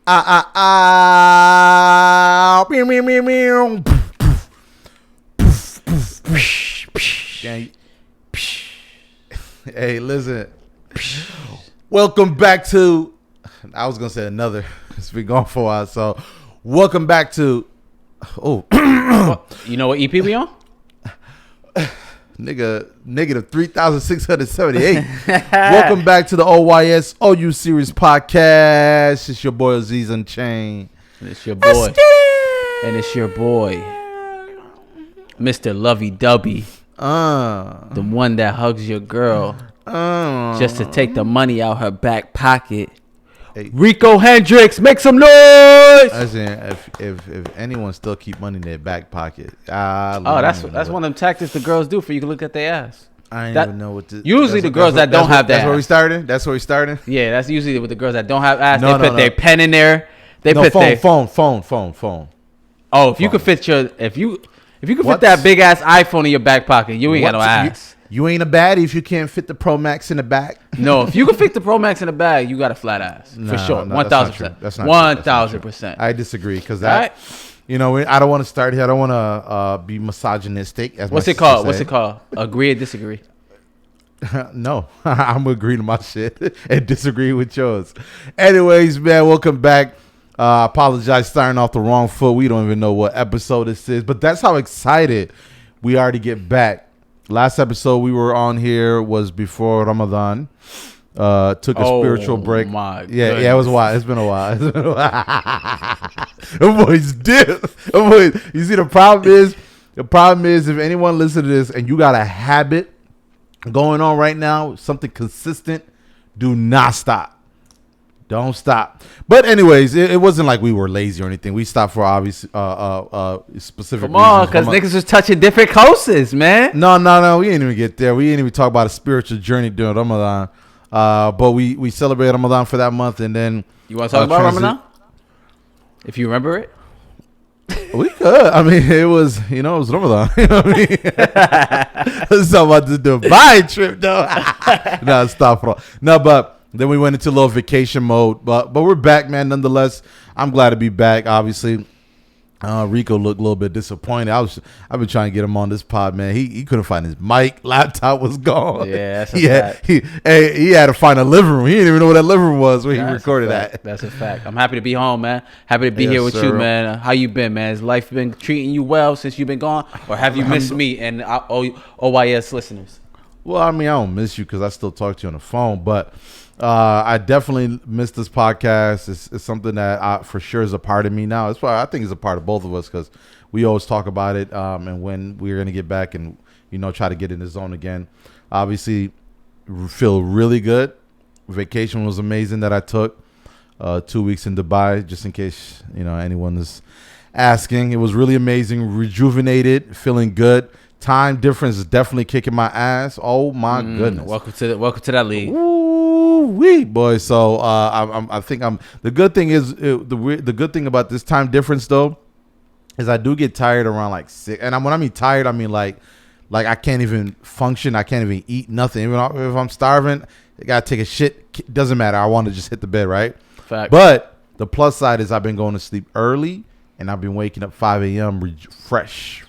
Hey, listen. Welcome back to. I was gonna say another. It's been gone for a while, so welcome back to. Oh, you know what EP we on? Nigga, negative 3,678. Welcome back to the OYSPodcast series podcast. It's your boy Aziz Unchained. And it's your boy. And it's your boy, Mr. Lovey Dubby. The one that hugs your girl just to take the money out her back pocket. Hey. Rico Hendricks, make some noise. As in, if anyone still keep money in their back pocket, that's one of them tactics the girls do for you to look at their ass. I didn't even know what to. Usually the girls that don't have that. That's where we started. That's where we started. Yeah, that's usually with the girls that don't have ass. They put their pen in there. They put phone. Oh, if you could fit your if you could fit that big ass iPhone in your back pocket, you ain't got no ass. You ain't a baddie if you can't fit the Pro Max in the back. No, if you can fit the Pro Max in the bag, you got a flat ass for sure. 1,000%. That's not 1,000%. I disagree because that, you know, I don't want to start here. I don't want to be misogynistic. What's it called? What's it called? Agree or disagree? No, I'm agreeing to my shit and disagree with yours. Anyways, man, welcome back. Apologize starting off the wrong foot. We don't even know what episode this is, but that's how excited we are to get back. Last episode we were on here was before Ramadan. Took a spiritual break. Yeah, it was a while. It's been a while. Boys dip. You see, the problem is if anyone listens to this and you got a habit going on right now, something consistent, do not stop. Don't stop. But anyways, it wasn't like we were lazy or anything. We stopped for obvious specific reasons. Come on, because niggas was touching different coasts, man. No. We ain't even get there. We ain't even talk about a spiritual journey during Ramadan. But we celebrate Ramadan for that month, and then you want to talk about Ramadan? If you remember it. We could. I mean, it was Ramadan. You know what I mean? Let's talk about the Dubai trip, though. No, stop. No, but then we went into a little vacation mode, but we're back, man. Nonetheless, I'm glad to be back. Obviously, Rico looked a little bit disappointed. I've been trying to get him on this pod, man. He couldn't find his mic. Laptop was gone. Yeah, that's a fact. He had to find a living room. He didn't even know what that living room was where he recorded that. That's a fact. I'm happy to be home, man. Happy to be here with you, man. How you been, man? Has life been treating you well since you've been gone, or have you missed me and OYS listeners? Well, I mean, I don't miss you because I still talk to you on the phone, but I definitely miss this podcast. It's something that for sure is a part of me now. It's why I think it's a part of both of us because we always talk about it and when we're going to get back and, try to get in the zone again. Obviously, feel really good. Vacation was amazing that I took 2 weeks in Dubai, just in case, anyone is asking. It was really amazing. Rejuvenated, feeling good. Time difference is definitely kicking my ass. Oh my goodness! Welcome to that league. Woo-wee, boy. So I think I'm. The good thing is the good thing about this time difference though is I do get tired around like 6. And when I mean tired, I mean like I can't even function. I can't even eat nothing. Even if I'm starving, I gotta take a shit. Doesn't matter. I want to just hit the bed, right? Fact. But the plus side is I've been going to sleep early and I've been waking up 5 a.m. fresh.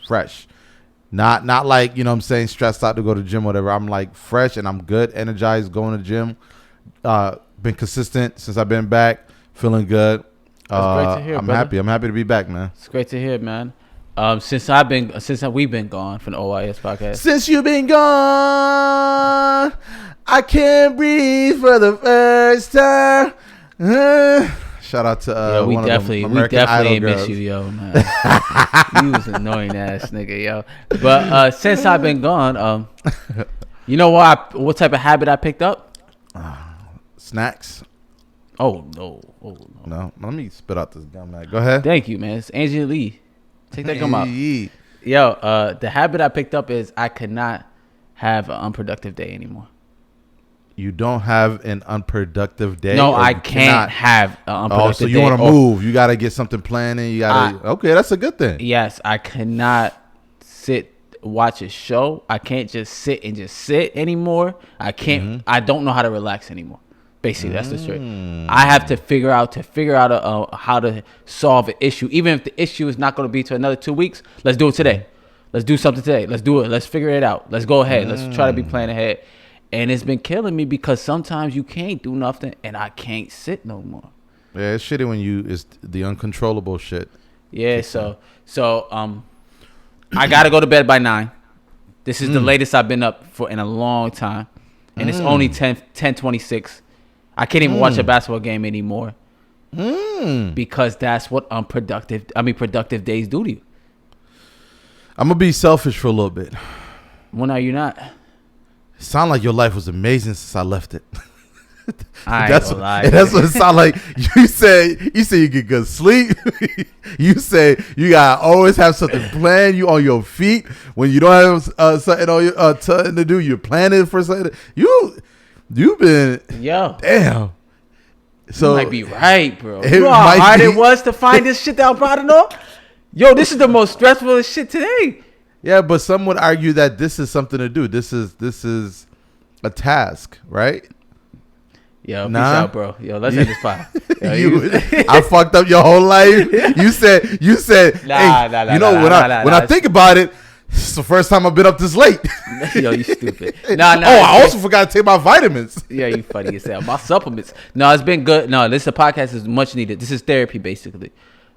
Not like, what I'm saying, stressed out to go to the gym, whatever. I'm like fresh and I'm good, energized, going to the gym. Been consistent since I've been back, feeling good. That's great to hear, I'm brother. happy. I'm happy to be back, man. It's great to hear, man. Since we've been gone from the OYS podcast. Since you've been gone, I can't breathe for the first time. Shout out to we one definitely of them American Idol girls. Miss you, yo, man. You was an annoying ass nigga, yo. But since I've been gone, you know what type of habit I picked up? Snacks. Oh no. No, let me spit out this gum, man. Go ahead. Thank you, man. It's Angie Lee. Take that gum out. Yo, the habit I picked up is I could not have an unproductive day anymore. You don't have an unproductive day? No, I can't have an unproductive day. So you want to move. You got to get something planning. You got to. Okay, that's a good thing. Yes, I cannot watch a show. I can't just sit anymore. I can't. I don't know how to relax anymore. Basically, that's the story. I have to figure out how to solve an issue. Even if the issue is not going to be to another 2 weeks, let's do it today. Let's do something today. Let's do it. Let's figure it out. Let's go ahead. Let's try to be planning ahead. And it's been killing me because sometimes you can't do nothing and I can't sit no more. Yeah, it's shitty when it's the uncontrollable shit. Yeah, so I got to go to bed by 9. This is the latest I've been up for in a long time. And it's only 10:26. I can't even watch a basketball game anymore because that's what productive days do to you. I'm going to be selfish for a little bit. When are you not? It sounds like your life was amazing since I left it. That's what it sounds like. You say you get good sleep. You say you gotta always have something planned. You on your feet when you don't have something on your something to do. You're planning for something. You've been damn. So you might be right, bro. You know how hard it was to find this shit that I'm proud of? Yo, this is the most stressful shit today. Yeah, but some would argue that this is something to do. This is a task, right? Yo, peace out, bro. Yo, let's end this pod. I fucked up your whole life. You said, when I think about it, it's the first time I've been up this late. Yo, you stupid. I also forgot to take my vitamins. Yeah, you funny as hell. My supplements. No, it's been good. No, this podcast is much needed. This is therapy, basically.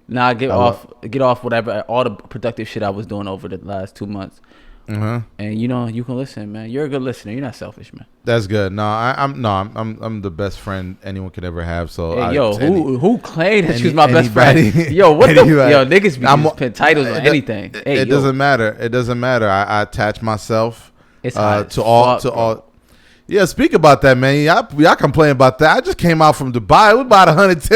Now get off whatever, all the productive shit I was doing over the last 2 months. And you can listen, man. You're a good listener. You're not selfish, man. That's good. No, I'm the best friend anyone could ever have. So hey, who claimed that she was my best friend? Yo, what niggas be putting titles on anything. It doesn't matter. It doesn't matter. I attach myself to all. Yeah, speak about that, man. Y'all complain about that. I just came out from Dubai. It was about 110.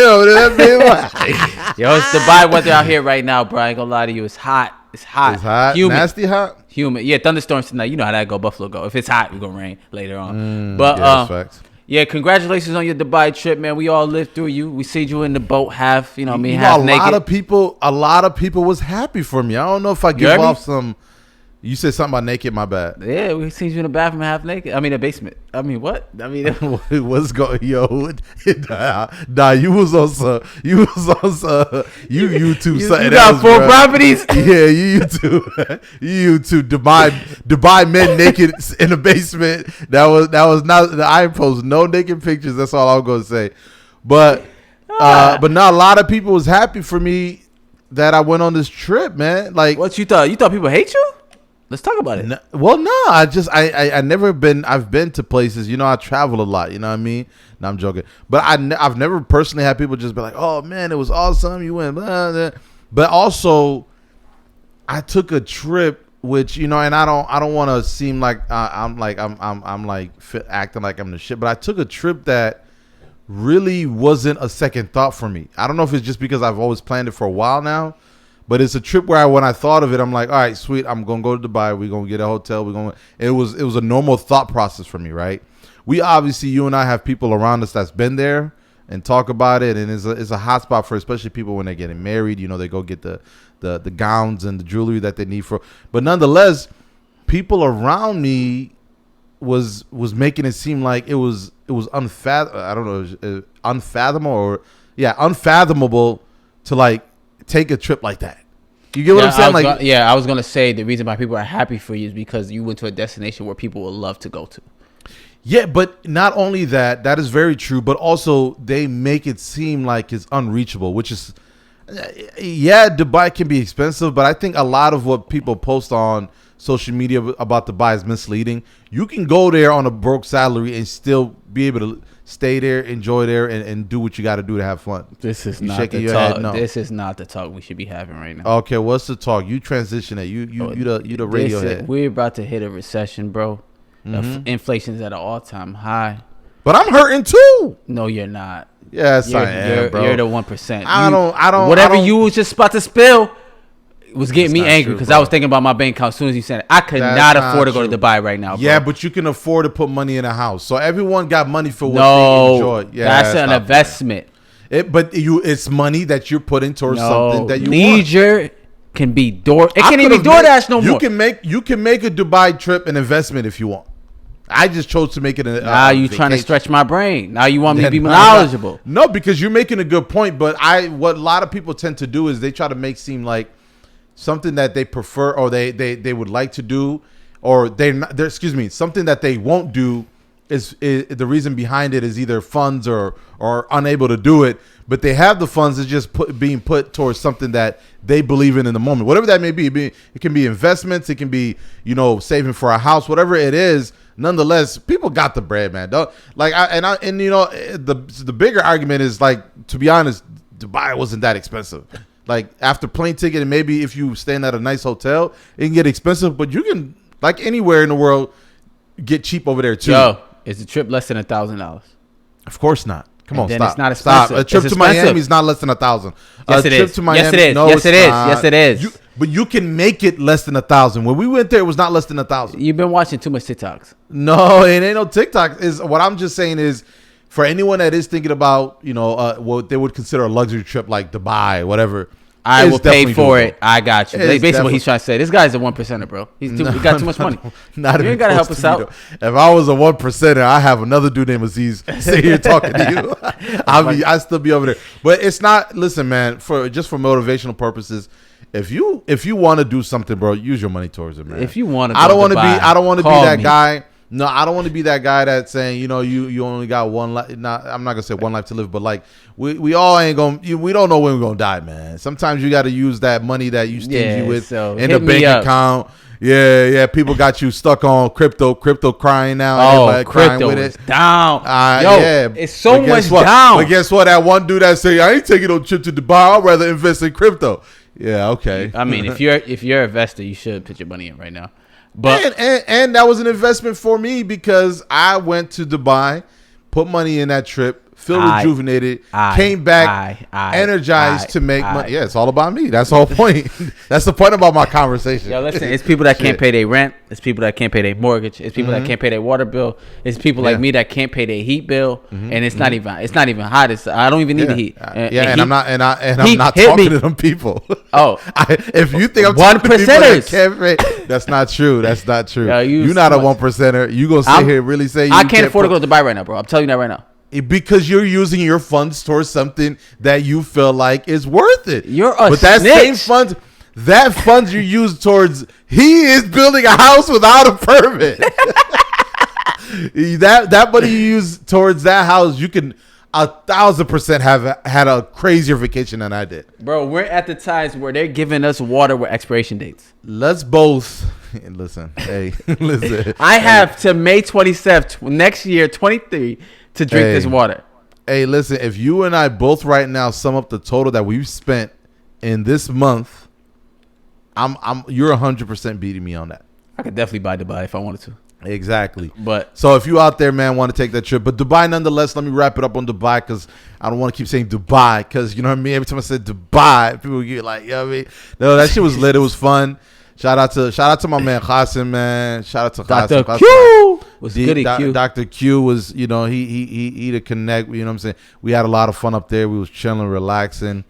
Yo, it's Dubai weather out here right now, bro. I ain't gonna lie to you. It's hot. It's hot. Humid. Nasty hot? Humid. Yeah, thunderstorms tonight. You know how that go. Buffalo go. If it's hot, we're gonna rain later on. Yeah, congratulations on your Dubai trip, man. We all lived through you. We see you in the boat half, half naked. A lot of people was happy for me. I don't know if I give off some. You said something about naked, my bad. Yeah, we seen you in the bathroom half naked. I mean, the basement. I mean, what? I mean, what's going, yo? Nah, you was on some YouTube something. You got 4 properties. Yeah, you YouTube Dubai men naked in the basement. That was not. I posted no naked pictures. That's all I'm gonna say. But now a lot of people was happy for me that I went on this trip, man. Like, what you thought? You thought people hate you? Let's talk about it. I never been. I've been to places. I travel a lot. You know what I mean? No, I'm joking. But I've never personally had people just be like, "Oh man, it was awesome. You went." Blah, blah. But also, I took a trip, which and I don't want to seem like I'm acting like I'm the shit. But I took a trip that really wasn't a second thought for me. I don't know if it's just because I've always planned it for a while now. But it's a trip where when I thought of it, I'm like, all right, sweet. I'm going to go to Dubai. We're going to get a hotel. It was a normal thought process for me, right? We obviously, you and I have people around us that's been there and talk about it. And it's a hot spot for especially people when they're getting married. They go get the gowns and the jewelry that they need for. But nonetheless, people around me was making it seem like it was unfathomable. I don't know, unfathomable to like take a trip like that. You get what I'm saying? I was gonna say the reason why people are happy for you is because you went to a destination where people will love to go to. Yeah, but not only that is very true, but also they make it seem like it's unreachable, which is, Dubai can be expensive, but I think a lot of what people post on social media about Dubai is misleading. You can go there on a broke salary and still be able to stay there, enjoy there, and do what you got to do to have fun. This is not the talk. No. This is not the talk we should be having right now. Okay, what's the talk? You transition it. You the radio head. We're about to hit a recession, bro. Inflation's at an all-time high. But I'm hurting too. No, you're not. Yes, I am, bro. You're the 1%. I don't. Whatever you was just about to spill was getting me angry because I was thinking about my bank account as soon as you said it. I could not afford to go to Dubai right now, bro. Yeah, but you can afford to put money in a house. So everyone got money for what they enjoy. Yeah, that's an investment. It's money that you're putting towards something that you leisure want. Can be It can't even be DoorDash no more. You can make a Dubai trip an investment if you want. I just chose to make it a now you trying to stretch my brain. Now you want me to be knowledgeable. No, because you're making a good point. But what a lot of people tend to do is they try to make seem like something that they prefer or they would like to do, or something that they won't do is the reason behind it is either funds or unable to do it. But they have the funds. It's just being put towards something that they believe in the moment, whatever that may be. It can be investments. It can be, saving for a house, whatever it is. Nonetheless, people got the bread, man. The bigger argument is, like, to be honest, Dubai wasn't that expensive. Like, after plane ticket and maybe if you staying at a nice hotel, it can get expensive, but you can, like anywhere in the world, get cheap over there too. Yo, is the trip less than $1,000? Of course not. Come on, stop. It's not expensive. Stop. A trip to Miami is not less than $1,000. Yes, it is. Trip to Miami, yes, it is. No, yes, it is. Yes, it is. But you can make it less than $1,000. When we went there, it was not less than $1,000. You've been watching too much TikToks. No, it ain't no TikTok. Is what I'm just saying is, for anyone that is thinking about, what they would consider a luxury trip like Dubai, whatever. I will pay for it. I got you. Basically, what he's trying to say. This guy's a 1%er, bro. He got too much money. You ain't gotta help us out. If I was a 1%er, I have another dude named Aziz sitting here talking to you. I'd still be over there. But it's not. Listen, man. For motivational purposes, if you want to do something, bro, use your money towards it, man. If you want to, I don't want to be that guy. No, I don't want to be that guy that's saying, you only got one life. I'm not gonna say one life to live, but like we all ain't gonna. We don't know when we're gonna die, man. Sometimes you got to use that money that you stingy with in the bank account. Yeah. People got you stuck on crypto crying now. Oh, crypto is down. It's so much down. But guess what? That one dude that say, I ain't taking no trip to Dubai. I'd rather invest in crypto. Yeah, okay. I mean, if you're an investor, you should put your money in right now. But and that was an investment for me because I went to Dubai, put money in that trip, feel rejuvenated, came back energized to make money. Yeah, it's all about me. That's the whole point. That's the point about my conversation. Yo, listen, it's people that can't pay their rent. It's people that can't pay their mortgage. It's people that can't pay their water bill. It's people like me that can't pay their heat bill. And it's not even hot. I don't even need the heat. I'm not talking to them people. Oh, if you think I'm 1%ers, that's not true. That's not true. You're not a 1%er. You gonna sit here and really say I can't afford to go to Dubai right now, bro? I'm telling you that right now. Because you're using your funds towards something that you feel like is worth it. You're a but that snitch. same funds you use towards he is building a house without a permit. that money you use towards that house, you can 1,000% have had a crazier vacation than I did. Bro, we're at the times where they're giving us water with expiration dates. Let's both listen. Listen. I have to May 27th next year, 23. To drink this water. Hey, listen, if you and I both right now sum up the total that we've spent in this month, you're 100% beating me on that. I could definitely buy Dubai if I wanted to. Exactly. But so if you out there, man, want to take that trip, but Dubai nonetheless, let me wrap it up on Dubai because I don't want to keep saying Dubai because, you know what I mean? Every time I said Dubai, people get like, you know what I mean? No, that shit was lit. It was fun. Shout out to my man Qasim, man. Shout out to Qasim. Dr. Q was goody Q. Dr. Q was, he to connect. You know what I'm saying? We had a lot of fun up there. We was chilling, relaxing.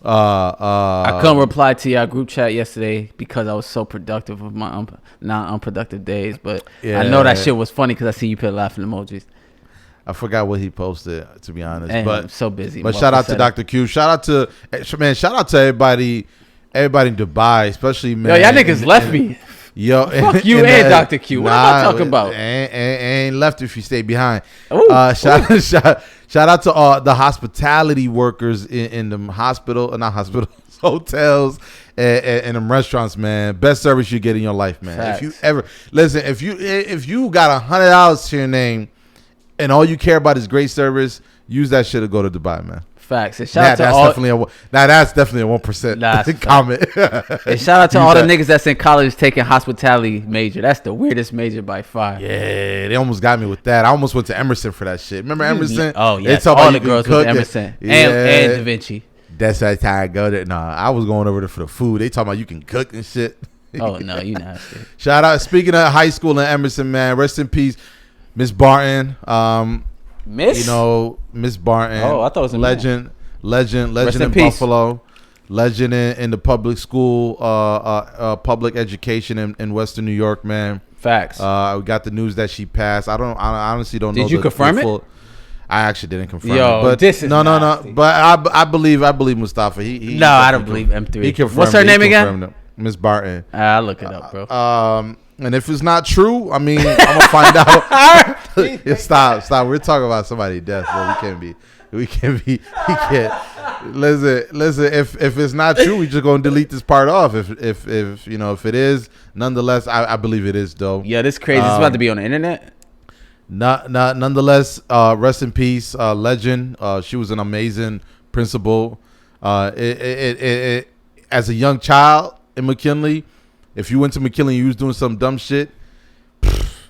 I couldn't reply to your group chat yesterday because I was so productive with my non-unproductive days. But I know that shit was funny because I see you put laughing emojis. I forgot what he posted, to be honest. But I'm so busy. But shout out to Dr. Q. Shout out to everybody. Everybody in Dubai, especially, man. Yo, y'all niggas left me. Yo, fuck you and Dr. Q. What am I talking about? Ain't left if you stay behind. Shout out to the hospitality workers in the hotels and them restaurants, man. Best service you get in your life, man. Facts. If you ever listen, if you got $100 to your name and all you care about is great service, use that shit to go to Dubai, man. Facts. And shout out to that's definitely a 1% comment. And shout out to all the niggas that's in college taking hospitality major. That's the weirdest major by far. Yeah, they almost got me with that. I almost went to Emerson for that shit. Remember Emerson? Oh yeah, all the girls went to Emerson and Da Vinci. That's how I go there. Nah, I was going over there for the food. They talking about you can cook and shit. Oh no, you nasty. Shout out. Speaking of high school in Emerson, man, rest in peace, Miss Barton. Miss Barton. Oh, I thought it was a legend in Buffalo, legend in the public school, public education in Western New York, man. Facts. We got the news that she passed. I honestly don't know. Did you confirm it? I actually didn't confirm Yo, it. But this is no. nasty. But I believe Mustafa. He I don't believe M3. He confirmed. What's her name again? Miss Barton. I'll look it up, bro. And if it's not true, I mean, I'm gonna find out. Stop. We're talking about somebody's death, bro. We can't. Listen. If it's not true, we just gonna delete this part off. If it is, nonetheless, I believe it is though. Yeah, this crazy. It's about to be on the internet. Nonetheless, rest in peace, legend. She was an amazing principal. As a young child in McKinley, if you went to McKinley and you was doing some dumb shit,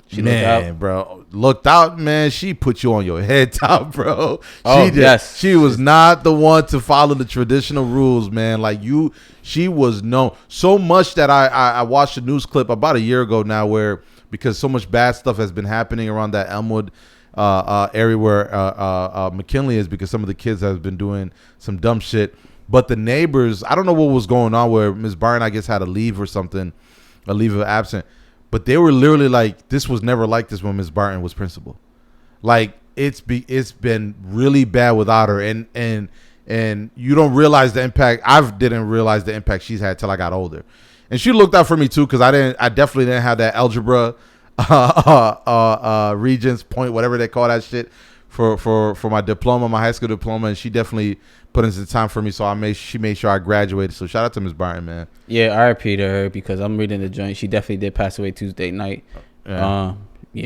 she looked out, man. She put you on your head top, bro. Yes. She was not the one to follow the traditional rules, man. Like she was known so much that I watched a news clip about a year ago now where, because so much bad stuff has been happening around that Elmwood area where McKinley is, because some of the kids have been doing some dumb shit. But the neighbors, I don't know what was going on where Ms. Barton, I guess, had a leave or something, a leave of absence. But they were literally like, this was never like this when Ms. Barton was principal. Like, it's been really bad without her. And you don't realize the impact. I didn't realize the impact she's had till I got older. And she looked out for me too, because I definitely didn't have that algebra Regents point, whatever they call that shit, for my diploma, my high school diploma. And she definitely put in some time for me, so she made sure I graduated. So shout out to Ms. Barton, man. Yeah, RIP to her, because I'm reading the joint. She definitely did pass away Tuesday night. Yeah,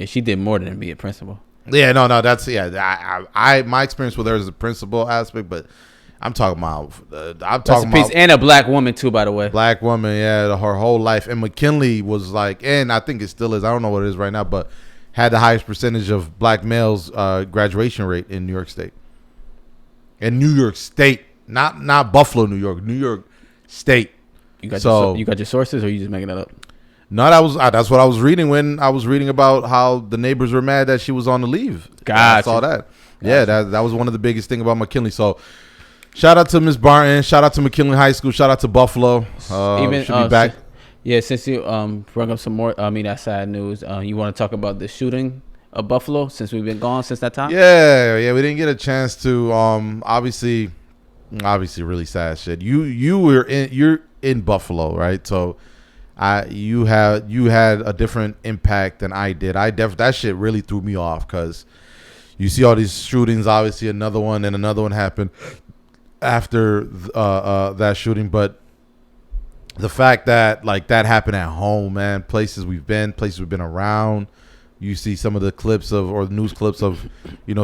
she did more than be a principal. Yeah, no, that's I my experience with her is the principal aspect, but I'm talking about and a black woman too, by the way. Black woman, yeah, her whole life. And McKinley was like, and I think it still is. I don't know what it is right now, but had the highest percentage of black males graduation rate in New York State. In New York State, not Buffalo, New York State. You got your sources, or you just making that up? No, that's what I was reading when I was reading about how the neighbors were mad that she was on the leave. Gotcha. I saw that. Yeah, that was one of the biggest thing about McKinley. So shout out to Ms. Barton. Shout out to McKinley High School. Shout out to Buffalo. Should be back. Since you brought up some more, that sad news. You want to talk about the shooting of Buffalo since we've been gone since that time? Yeah. We didn't get a chance to. Obviously, really sad shit. You're in Buffalo, right? So, you had a different impact than I did. That shit really threw me off, because you see all these shootings. Obviously, another one happened after that shooting, but the fact that like that happened at home, man, places we've been around, you see some of the clips or news clips of,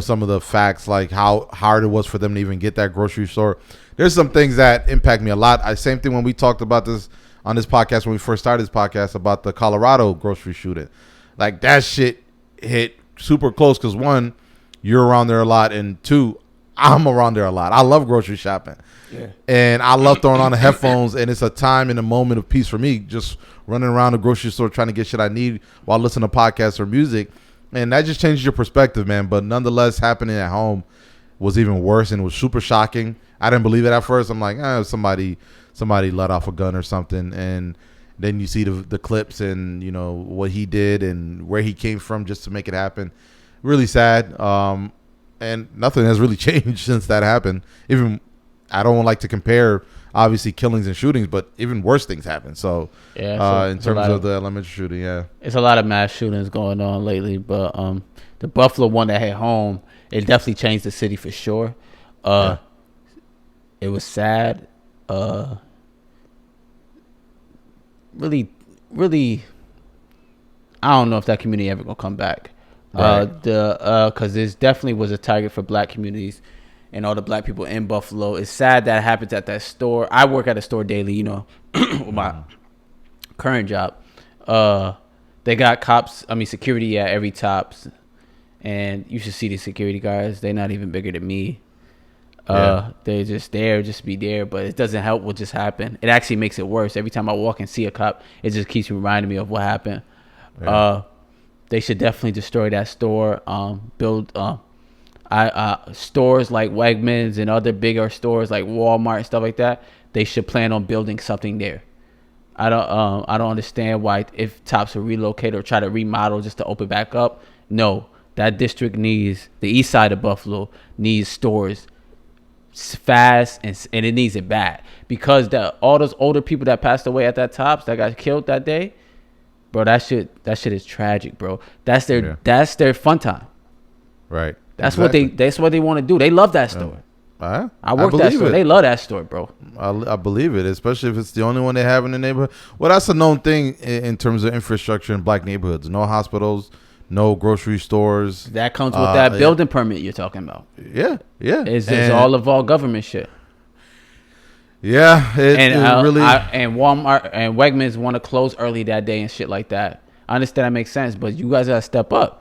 some of the facts, like how hard it was for them to even get that grocery store. There's some things that impact me a lot. Same thing when we talked about this on this podcast, when we first started this podcast, about the Colorado grocery shooting. Like, that shit hit super close, because one, you're around there a lot, and two, I'm around there a lot. I love grocery shopping. Yeah. And I love throwing on the headphones, and it's a time and a moment of peace for me, just running around the grocery store trying to get shit I need while listening to podcasts or music. And that just changes your perspective, man. But nonetheless, happening at home was even worse, and it was super shocking. I didn't believe it at first. I'm like, somebody let off a gun or something. And then you see the clips and, what he did and where he came from just to make it happen. Really sad. And nothing has really changed since that happened. Even, I don't like to compare, obviously, killings and shootings, but even worse things happen. So, in terms of the elementary shooting, it's a lot of mass shootings going on lately. But the Buffalo one that hit home, it definitely changed the city for sure. It was sad. Really, really, I don't know if that community ever gonna come back. Right. Because this definitely was a target for black communities and all the black people in Buffalo. It's sad that it happens at that store. I work at a store daily, with my current job. They got security at every Tops, and you should see the security guards. They're not even bigger than me. They're just there, just be there, but it doesn't help what just happened. It actually makes it worse. Every time I walk and see a cop, it just keeps reminding me of what happened. They should definitely destroy that store. Build stores like Wegmans and other bigger stores like Walmart and stuff like that. They should plan on building something there. I don't understand why if Tops will relocate or try to remodel just to open back up. No, that district needs, the east side of Buffalo needs stores fast, and it needs it bad, because all those older people that passed away at that Tops that got killed that day, bro, that shit is tragic, bro. That's their fun time. Right. That's what they want to do. They love that store. I work that store. They love that store, bro. I believe it, especially if it's the only one they have in the neighborhood. Well, that's a known thing in terms of infrastructure in black neighborhoods. No hospitals, no grocery stores. That comes with that building permit you're talking about. Yeah. It's all of all government shit. Yeah, and Walmart and Wegmans want to close early that day and shit like that. I understand that makes sense, but you guys gotta step up.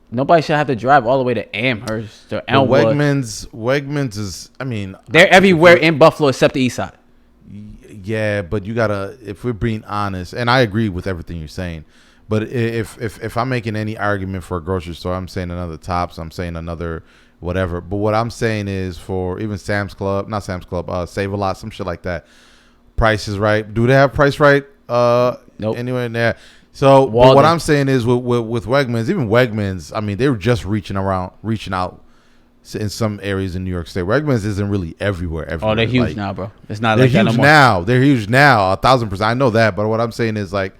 Nobody should have to drive all the way to Amherst or Elmwood. Wegmans is, I mean, they're everywhere in Buffalo except the east side. Yeah, but you gotta, if we're being honest, and I agree with everything you're saying, but if I'm making any argument for a grocery store, I'm saying another Tops, I'm saying another whatever. But what I'm saying is for even Save a Lot, some shit like that. Price is Right. Do they have Price Right? Nope. Anywhere in there. So but what I'm saying is with Wegmans, even Wegmans, I mean, they were just reaching out in some areas in New York State. Wegmans isn't really everywhere. Oh, they're huge now, bro. It's not like that no more. They're huge now, 1,000%. I know that, but what I'm saying is like,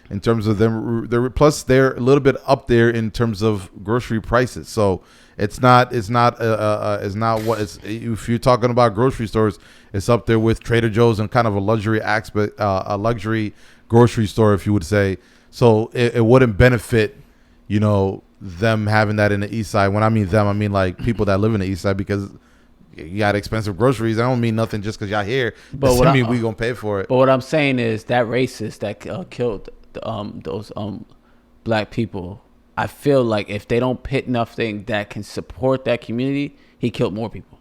in terms of them, they're a little bit up there in terms of grocery prices. So it's not what it's. If you're talking about grocery stores, it's up there with Trader Joe's and kind of a luxury aspect, a luxury grocery store, if you would say. So it wouldn't benefit, them having that in the east side. When I mean them, I mean like people that live in the east side, because you got expensive groceries. I don't mean nothing just because y'all here. But what I mean, we gonna pay for it. But what I'm saying is that racist that killed those black people, I feel like if they don't pit nothing that can support that community, he killed more people.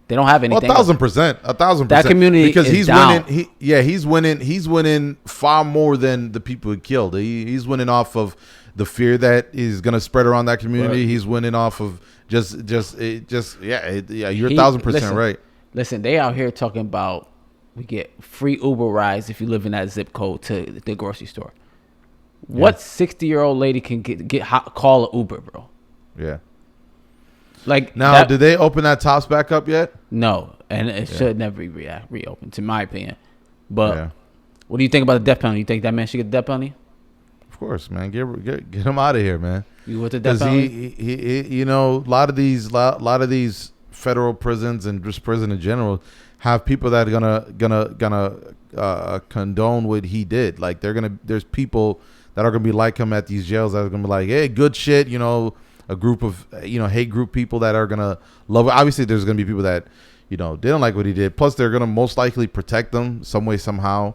They don't have anything. 1,000%. That community because he's down. winning. He's winning far more than the people he killed. He's winning off of the fear that is going to spread around that community. Right. He's winning off of just you're 1,000% right. Listen, they out here talking about we get free Uber rides if you live in that zip code to the grocery store. What 60-year-old lady can call an Uber, bro? Yeah. Like now, did they open that Tops back up yet? No, and it should never be reopened, in my opinion. But what do you think about the death penalty? You think that man should get the death penalty? Of course, man. Get him out of here, man. You with the death penalty? He a lot of these federal prisons and just prison in general have people that are gonna condone what he did. Like there's people that are gonna be like him at these jails that are gonna be like, hey, good shit, a group of hate group people that are gonna love it. Obviously there's gonna be people that they don't like what he did, plus they're gonna most likely protect them some way somehow.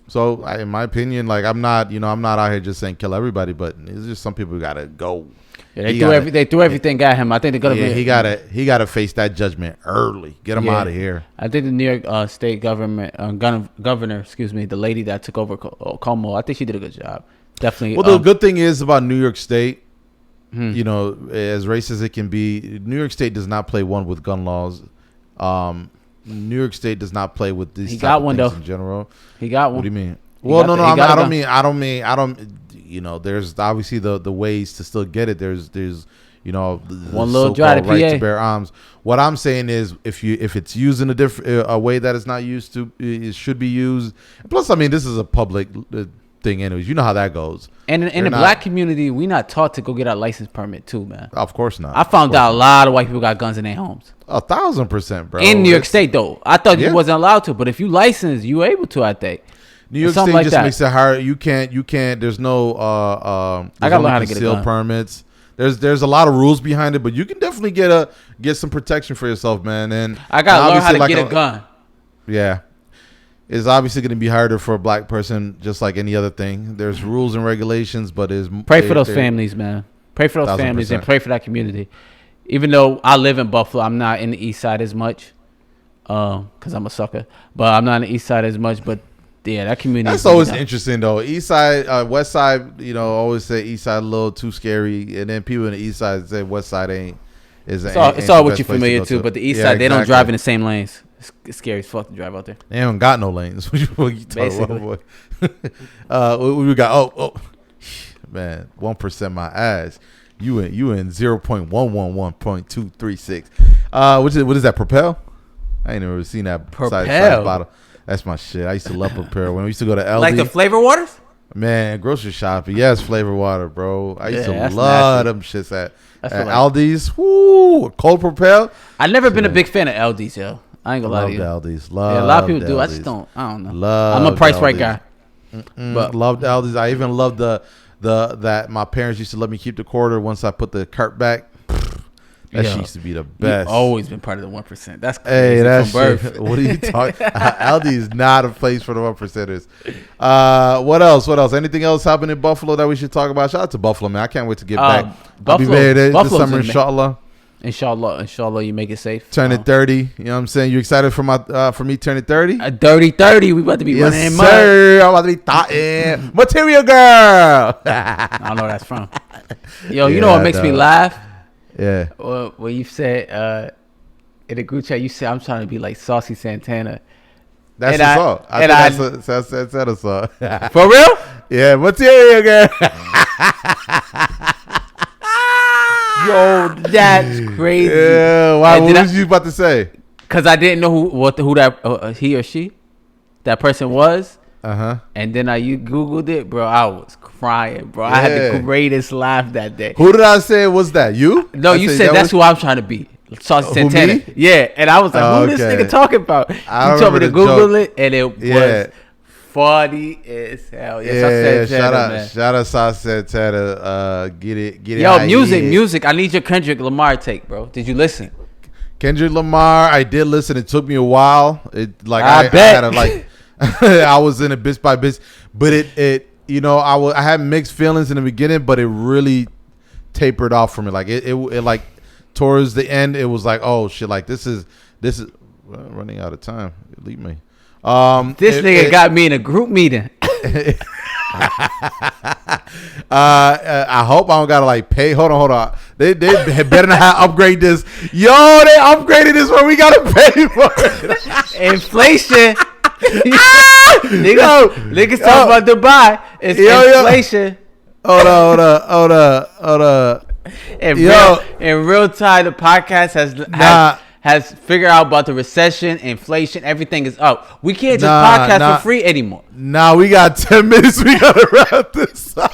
So in my opinion, like I'm not out here just saying kill everybody, but it's just some people gotta go. Yeah, they threw everything at him. I think they're gonna he gotta face that judgment early. Get him out of here. I think the New York State governor, the lady that took over Como, I think she did a good job. Definitely. Well, the good thing is about New York State, as racist as it can be, New York State does not play one with gun laws. New York State does not play with these type of things in general. He got one. What do you mean? Well, no, I don't mean. There's obviously the ways to still get it. There's one little drive right to bear arms. What I'm saying is, if it's used in a way that it's not used to, it should be used. Plus, I mean, this is a public thing, anyways. You know how that goes. And in the black community, we not taught to go get our license permit too, man. Of course not. I found out a lot of white people got guns in their homes. 1,000%, bro. In New York State, though, I thought you wasn't allowed to, but if you licensed, you were able to. I think. New York State just makes it hard. You can't. There's no. I gotta learn how to get a gun. Permits. There's a lot of rules behind it, but you can definitely get some protection for yourself, man. And I gotta learn how to get a gun. Yeah, it's obviously going to be harder for a black person, just like any other thing. There's rules and regulations, but pray for those families, man. Pray for those families and pray for that community. Even though I live in Buffalo, I'm not in the East Side as much, because I'm a sucker. But I'm not in the East Side as much. But yeah, that community. That's always interesting, though. East Side, West Side, always say East Side a little too scary, and then people in the East Side say West Side ain't. It's all what you're familiar to, but the East Side, they don't drive in the same lanes. It's scary as fuck to drive out there. They don't got no lanes. What you talking about, boy? We got man, 1% my ass. You in 0.111.236. What is that? Propel? I ain't never seen that size bottle. That's my shit. I used to love Propel when we used to go to LD. Like the flavor waters. Man, grocery shopping. Yes, flavor water, bro. I used to love them shits at Aldi's. Woo, cold Propel. I've never been a big fan of Aldi's, yo. I ain't gonna lie to you. Aldi's. A lot of people do. I just don't. I don't know. I'm a price right guy. But loved Aldi's. I even loved that my parents used to let me keep the quarter once I put the cart back. That shit used to be the best. You've always been part of the 1%. That's crazy. Hey, that's birth. What are you talking? Aldi is not a place for the 1%ers. What else? Anything else happened in Buffalo that we should talk about? Shout out to Buffalo, man. I can't wait to get back. I'll be there this summer, inshallah. Inshallah, you make it safe. Turning 30. You know what I'm saying? You excited for me turning 30? A dirty 30. We about to be running in mud. Sir. I'm about to be material girl. I don't know where that's from. Yo, you know what makes me laugh? Yeah. When you said in the group chat, you said I'm trying to be like Saucy Santana. That's the song. I think that's Santana song. For real? Yeah, material girl. Yo, that's crazy. Yeah, why? What was you about to say? Because I didn't know who that he or she, that person was. And then you Googled it, bro. I was crying, bro. Yeah. I had the greatest laugh that day. Who did I say was that? You? No, you said that's who I'm trying to be. Saucy Santana. Me? Yeah, and I was like, who this nigga talking about? You told me to Google it, and it was funny as hell. Shout out Saucy Santana. Get it. Yo, music. I need your Kendrick Lamar take, bro. Did you listen? Kendrick Lamar, I did listen. It took me a while. I bet. I had to like. I was in it bit by bit, but it I had mixed feelings in the beginning, but it really tapered off for me. Like it like towards the end, it was like, oh shit, like this is running out of time. Leave me. This nigga got me in a group meeting. I hope I don't gotta like pay. Hold on. They better not upgrade this. Yo, they upgraded this where we gotta pay for it. Inflation. Niggas talk about Dubai. It's inflation. Hold on. In real time, the podcast has figured out about the recession, inflation, everything is up. We can't just podcast for free anymore. We got 10 minutes. We gotta wrap this up.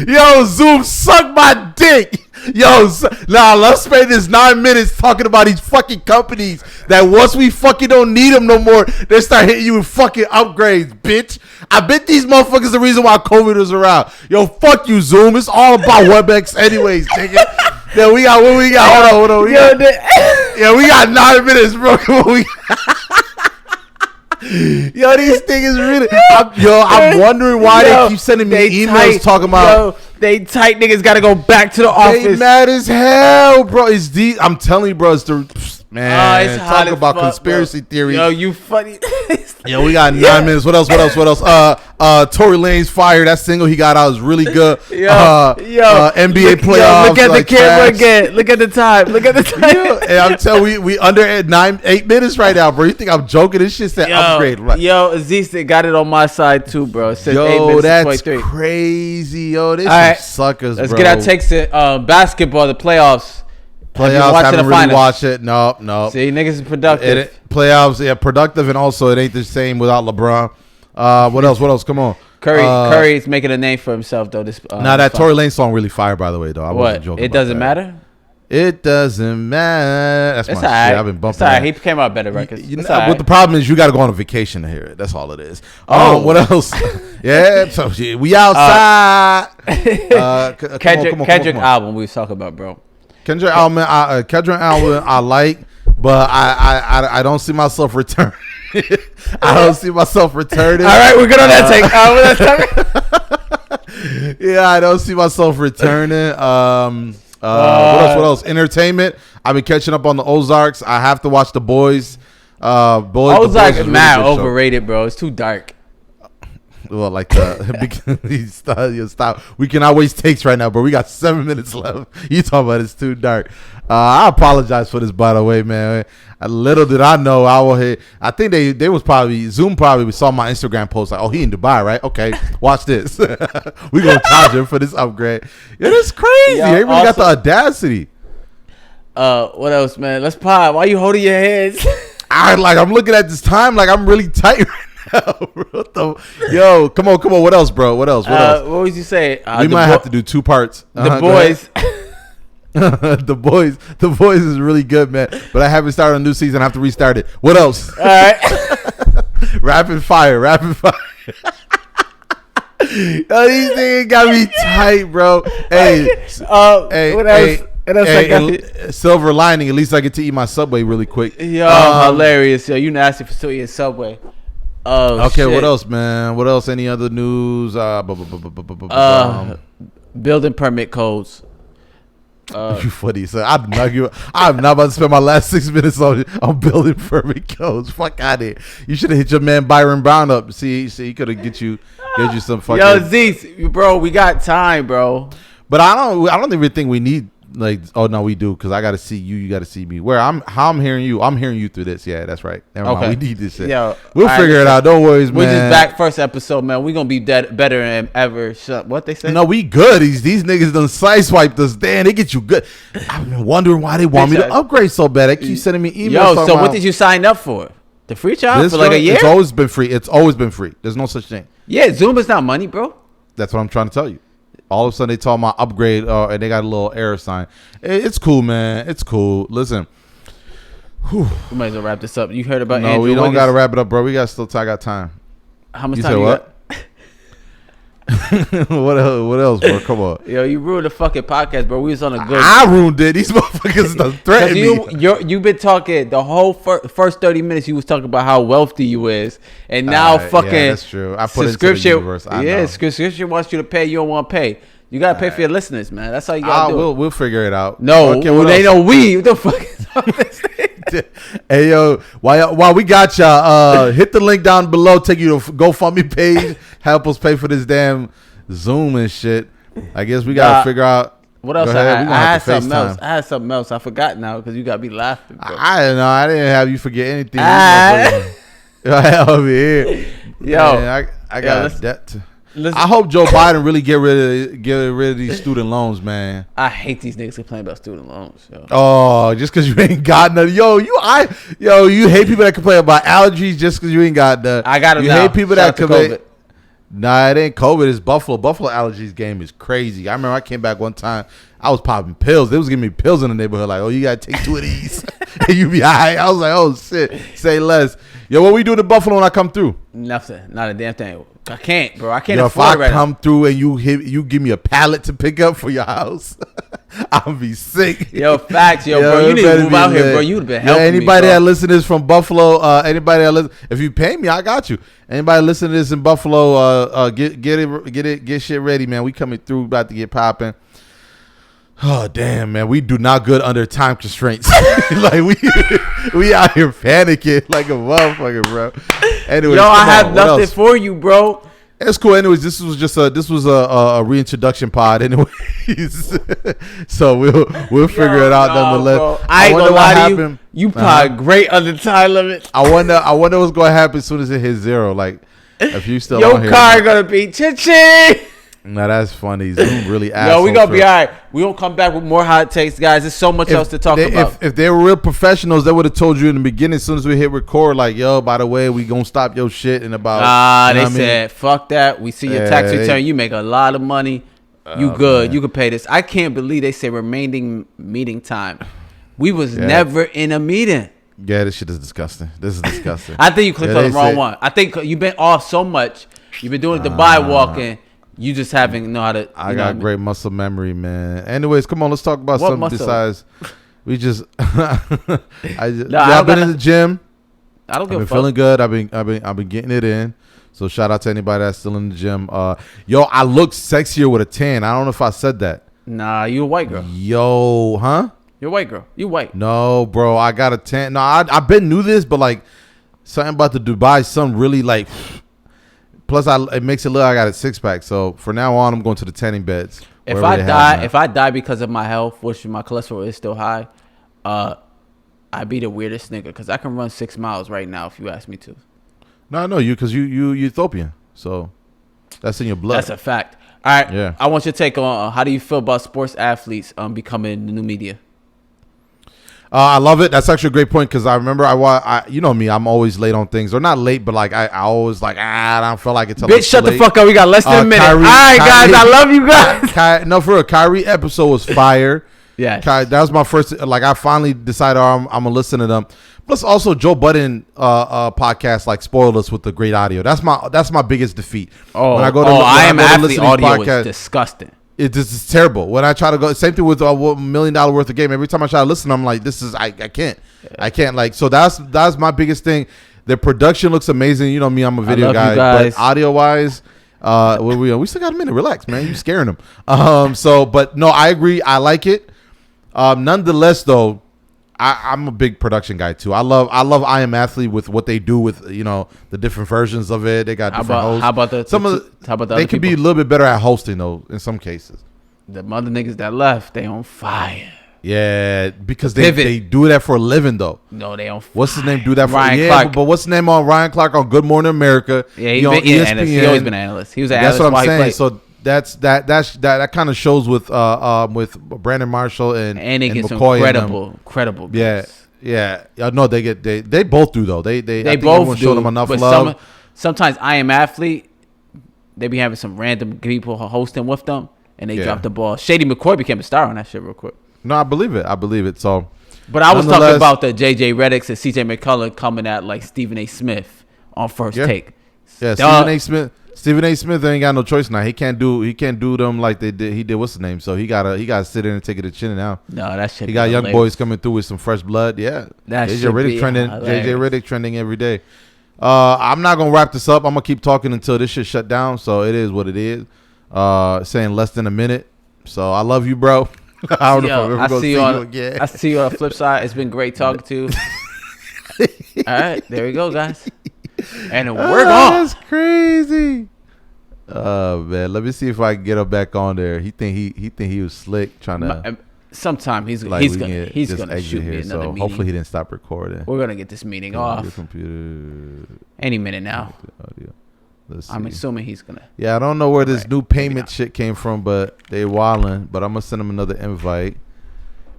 Yo, Zoom, suck my dick. Yo, let's spend this 9 minutes talking about these fucking companies that once we fucking don't need them no more, they start hitting you with fucking upgrades, bitch. I bet these motherfuckers the reason why COVID was around. Yo, fuck you, Zoom. It's all about WebEx anyways, nigga. Yeah, we got what we got. Hold on. We got 9 minutes, bro. Come on, Yo, these niggas really. I'm wondering why they keep sending me emails talking about. They tight niggas got to go back to the office. They mad as hell, bro. I'm telling you, bro. It's the man. Talk about conspiracy theories. Yo, you funny. Yo, we got 9 minutes. What else? Tory Lanez Fire. That single he got out is really good. NBA playoffs. Look at the camera again. Look at the time. And I'm telling we under 8 minutes right now, bro. You think I'm joking? This shit said upgrade. Right? Yo, Aziz got it on my side too, bro. It says 8 minutes that's 23. Crazy. Yo, this is suckers, Let's bro. get our takes to basketball, the playoffs. Haven't really watched it. No. See, niggas is productive. Playoffs, productive, and also it ain't the same without LeBron. What else? Come on. Curry is making a name for himself, though. That Tory Lanez song really fire, by the way, though. I wasn't joking. It doesn't matter? It doesn't matter. That's my shit. I've been bumping that. He came out better records. But the problem is you got to go on a vacation to hear it. That's all it is. What else? So we outside. Kendrick album we was talking about, bro. Kendrick album I like, but I don't see myself returning. I don't see myself returning. All right, we're good on that take. I don't see myself returning. What else? Entertainment. I've been catching up on the Ozarks. I have to watch The Boys. Ozark is mad overrated, bro. It's too dark. Well, like stop. We cannot waste takes right now, bro. We got 7 minutes left. You talking about it's too dark. I apologize for this, by the way, man. Little did I know I will hit. I think they was probably Zoom probably saw my Instagram post like, oh, he in Dubai, right? Okay, watch this. We gonna charge him for this upgrade. It is crazy. Yo, Everybody got the audacity. What else, man? Let's pod. Why you holding your hands? I'm looking at this time like I'm really tight right now. Yo, come on. What else, bro? What else? What would you say? We might have to do 2 parts. The boys. The boys is really good, man. But I haven't started a new season. I have to restart it. What else? All right. Rapid fire. Yo, these niggas got me tight, bro. Hey, what else? Silver lining. At least I get to eat my Subway really quick. Yo, hilarious. Yo, you nasty for still eating Subway. Okay, shit. What else, man? What else? Any other news? Building permit codes. You funny, so I'm not about to spend my last 6 minutes on building permit codes. Fuck out of here. You should have hit your man Byron Brown up. See, he could have get you some fucking. Yo, Aziz, bro, we got time, bro. But I don't even think we need like. Oh no, we do, because I got to see you. You got to see me. How I'm hearing you. I'm hearing you through this. Yeah, that's right. Never mind. We need this shit. Yo, we'll figure it out. Don't worry, man. We just back first episode, man. We gonna be better than ever. What they say? No, we good. These niggas done sideswiped us. Damn, they get you good. I've been wondering why they want me to upgrade so bad. They keep sending me emails. Yo, so what did you sign up for? The free trial for like a year? It's always been free. There's no such thing. Yeah, Zoom is not money, bro. That's what I'm trying to tell you. All of a sudden they talk about upgrade, and they got a little error sign. It's cool, man. It's cool. Listen. We might as well wrap this up. You heard about Andrew we don't got to wrap it up, bro. We got I got time. How much time you got? What else, bro? Come on. Yo, you ruined the fucking podcast, bro. We was on a good. I ruined it. These motherfuckers done threatened me. You've been talking the whole first 30 minutes. You was talking about how wealthy you is, and now fucking. Yeah, that's true. I put subscription. It into the universe. Subscription wants you to pay. You don't want to pay. You gotta pay for your listeners, man. That's how you gotta do it. We'll figure it out. No, they know we. What the fuck is all this? Hey yo, while we got y'all, hit the link down below. Take you to GoFundMe page. Help us pay for this damn Zoom and shit. I guess we gotta figure out. What else? I had something else. I forgot now because you got me laughing. Bro. I don't know. I didn't have you forget anything. Over here, yo, man, I got that. I hope Joe Biden really get rid of these student loans, man. I hate these niggas complaining about student loans. Yo. Oh, just because you ain't got none. You hate people that complain about allergies just because you ain't got none. I got them now. You hate people that complain. Nah, it ain't COVID. It's Buffalo. Buffalo allergies game is crazy. I remember I came back one time. I was popping pills. They was giving me pills in the neighborhood. Like, oh, you got to take 2 of these. And you be all right. I was like, oh, shit. Say less. Yo, what we do to Buffalo when I come through? Nothing. Not a damn thing. I can't, bro. I can't afford it right now. If I come through and you give me a pallet to pick up for your house, I'll be sick. Yo, facts, bro. You need to move out here, bro. You would have been helping me, anybody that listen to this from Buffalo, anybody that listen, if you pay me, I got you. Anybody listen to this in Buffalo, get shit ready, man. We coming through, about to get popping. Oh damn, man, we do not good under time constraints. Like we out here panicking like a motherfucker, bro. Anyways, I have nothing for you, bro. It's cool. Anyways, this was a reintroduction pod. Anyways, so we'll figure it out nonetheless. Bro. I ain't gonna lie to you. You pod great under time limit. I wonder what's gonna happen as soon as it hits 0. Like if you still your on here, car gonna be ching. Now that's funny. Zoom really asshole. Yo, we gonna be all right. We gonna come back with more hot takes, guys. There's so much else to talk about. If they were real professionals, they would have told you in the beginning as soon as we hit record, like, yo, by the way, we gonna stop your shit in about. They said, fuck that. We see your tax return. You make a lot of money. You good. Man. You can pay this. I can't believe they say remaining meeting time. We was never in a meeting. Yeah, this shit is disgusting. This is disgusting. I think you clicked on the wrong one. I think you've been off so much. You've been doing Dubai walking. You just haven't know how to. I got great muscle memory, man. Anyways, come on, let's talk about something besides. We just. I've been in the gym. I don't give a fuck. I've been feeling good. I've been getting it in. So shout out to anybody that's still in the gym. Yo, I look sexier with a tan. I don't know if I said that. Nah, you a white girl. Yo, huh? You're a white girl. You white. No, bro, I got a tan. No, I've been knew this, but like something about the Dubai sun really like. plus it makes it look like I got a 6-pack. So for now on, I'm going to the tanning beds. If I die because of my health, which my cholesterol is still high, I'd be the weirdest nigga because I can run 6 miles right now if you ask me to. No, I know you because you Ethiopian, so that's in your blood. That's a fact. All right, yeah. I want your take on how do you feel about sports athletes becoming the new media? I love it. That's actually a great point because I remember you know me, I'm always late on things, or not late, but like I always like I don't feel like it's. Bitch, shut the fuck up. We got less than a minute. All right, guys, I love you guys. No, for real, Kyrie episode was fire. Yeah, that was my first. Like I finally decided I'm gonna listen to them. Plus, also Joe Budden podcast like spoiled us with the great audio. That's my biggest defeat. When I go to I Am Athlete audio podcast, is disgusting. It's terrible. When I try to go, same thing with $1 million worth of game. Every time I try to listen, I'm like, this is I can't. Yeah. I can't like. So that's my biggest thing. The production looks amazing. You know me, I'm a video guy, but audio wise, we still got a minute. Relax, man. You scaring them. But no, I agree. I like it. Nonetheless, though, I'm a big production guy too. I love I Am Athlete with what they do with the different versions of it. They got different hosts. How about the they can be a little bit better at hosting though in some cases. The mother niggas that left, they on fire. Yeah, because they do that for a living though. No, they on fire. What's his name? Do that for Ryan Clark. But what's his name on Ryan Clark on Good Morning America? Yeah, he's been an analyst. He always been an analyst. He was an analyst. That's what I'm saying. So that kind of shows with Brandon Marshall and it gets McCoy incredible. Yeah. No, they both do though. They both do. Show them enough love. Sometimes I Am Athlete, they be having some random people hosting with them, and they drop the ball. Shady McCoy became a star on that shit real quick. No, I believe it. So, but I was talking about the JJ Reddicks and CJ McCullough coming at like Stephen A. Smith on First Take. Yeah, Stephen A. Smith ain't got no choice now. He can't do them like they did. He did what's the name? So he gotta sit in and take it to chin now. No, that shit. He got young boys coming through with some fresh blood. Yeah, that JJ Riddick trending. JJ Riddick trending every day. I'm not gonna wrap this up. I'm gonna keep talking until this shit shut down. So it is what it is. Saying less than a minute. So I love you, bro. I don't know if I'm ever gonna see you again. I see you on the flip side. It's been great talking to you. All right, there we go, guys. And we're gone. That's crazy. Oh man, let me see if I can get him back on there. He think he was slick trying to. Sometime he's gonna shoot me another meeting. Hopefully he didn't stop recording. We're gonna get this meeting off. Your computer. Any minute now. I'm assuming he's gonna. Yeah, I don't know where this new payment shit came from, but they wildin'. But I'm gonna send him another invite.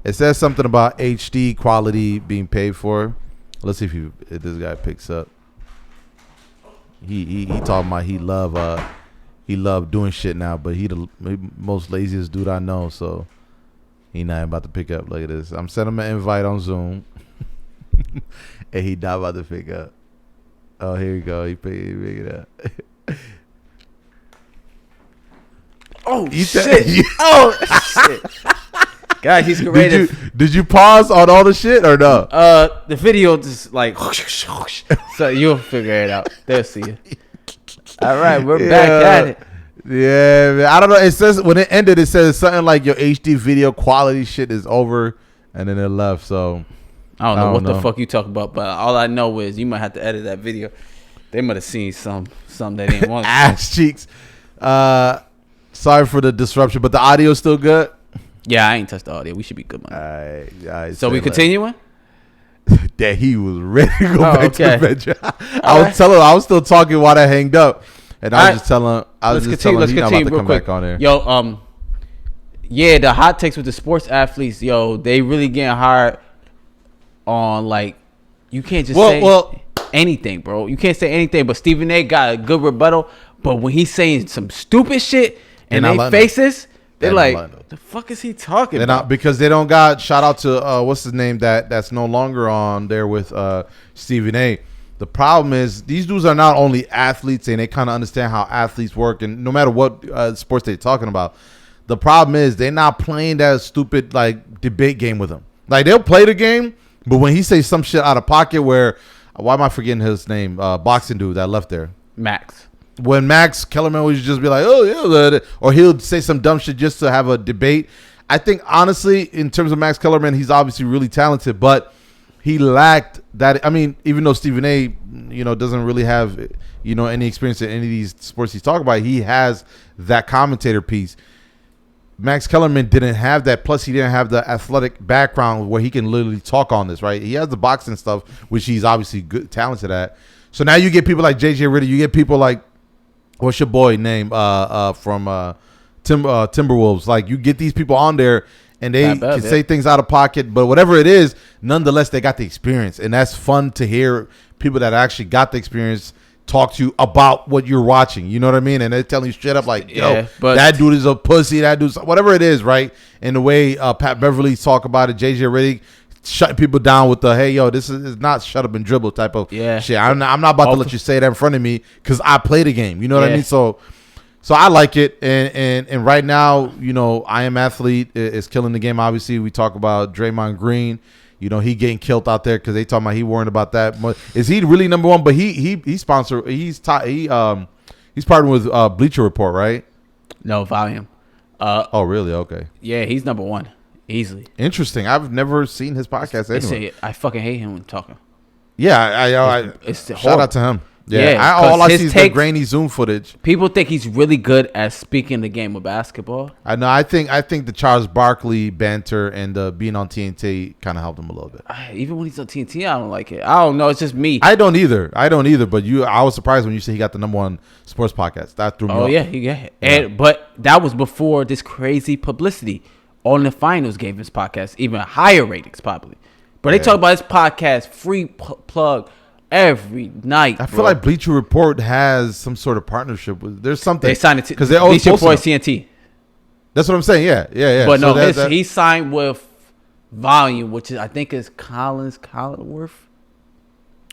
It says something about HD quality being paid for. Let's see if this guy picks up. He talking about he love doing shit now, but he the most laziest dude I know, so he not about to pick up. Look at this. I'm sending him an invite on Zoom, and he not about to pick up. Oh, here you go. He pick it up. Oh shit! Oh shit! Guys, he's great. Did you pause on all the shit or no? The video just like so you'll figure it out. They'll see you. All right, we're back at it. Yeah, man. I don't know. It says when it ended, it says something like your HD video quality shit is over, and then it left. So I don't know what the fuck you talking about, but all I know is you might have to edit that video. They might have seen some they didn't want. Ass cheeks. Sorry for the disruption, but the audio is still good. Yeah, I ain't touched the audio. We should be good, man. All right. So we continuing? That he was ready to go back to the bedroom. I was still talking while I hanged up, and I was just telling him. Let's continue not about to come back on there. Yo, yeah, the hot takes with the sports athletes, yo, they really getting hard on like you can't just say anything, bro. You can't say anything. But Stephen A. got a good rebuttal. But when he's saying some stupid shit and they faces. They're like, the fuck is he talking about? Because they don't got, shout out to, what's his name that's no longer on there with Stephen A. The problem is these dudes are not only athletes and they kind of understand how athletes work and no matter what sports they're talking about. The problem is they're not playing that stupid like debate game with them. Like they'll play the game, but when he says some shit out of pocket where, why am I forgetting his name? Boxing dude that left there. Max. When Max Kellerman would just be like, oh, yeah, or he'll say some dumb shit just to have a debate. I think, honestly, in terms of Max Kellerman, he's obviously really talented, but he lacked that. I mean, even though Stephen A, doesn't really have, any experience in any of these sports he's talking about, he has that commentator piece. Max Kellerman didn't have that. Plus, he didn't have the athletic background where he can literally talk on this, right? He has the boxing stuff, which he's obviously good, talented at. So now you get people like JJ Redick. You get people like, what's your boy name from Timberwolves? Like, you get these people on there, and they can say things out of pocket, but whatever it is, nonetheless, they got the experience, and that's fun to hear people that actually got the experience talk to you about what you're watching. You know what I mean? And they're telling you straight up like, but that dude is a pussy. That dude's whatever it is, right? And the way Pat Beverly talk about it, JJ Redick shutting people down with the, hey, yo, this is not shut up and dribble type of shit. I'm not about to let you say that in front of me because I play the game. You know what I mean? So I like it. And right now, I Am Athlete is killing the game. Obviously, we talk about Draymond Green. He getting killed out there because they talking about he worrying about that. Is he really number one? But he's partnered with Bleacher Report, right? No, Volume. Oh, really? Okay. Yeah, he's number one easily. Interesting. I've never seen his podcast anyway. I fucking hate him when talking. Yeah, it's shout out to him. Yeah, all I see is the grainy Zoom footage. People think he's really good at speaking the game of basketball. I know. I think the Charles Barkley banter and being on TNT kind of helped him a little bit. Even when he's on TNT, I don't like it. I don't know. It's just me. I don't either. But I was surprised when you said he got the number one sports podcast. That threw me off. Oh yeah. But that was before this crazy publicity. All in the Finals gave his podcast even higher ratings, probably. But they talk about his podcast free plug every night. I feel like Bleacher Report has some sort of partnership with. There's something they signed it to because they always Bleacher Report TNT. That's what I'm saying. Yeah. But so he signed with Volume, which I think is Collinsworth.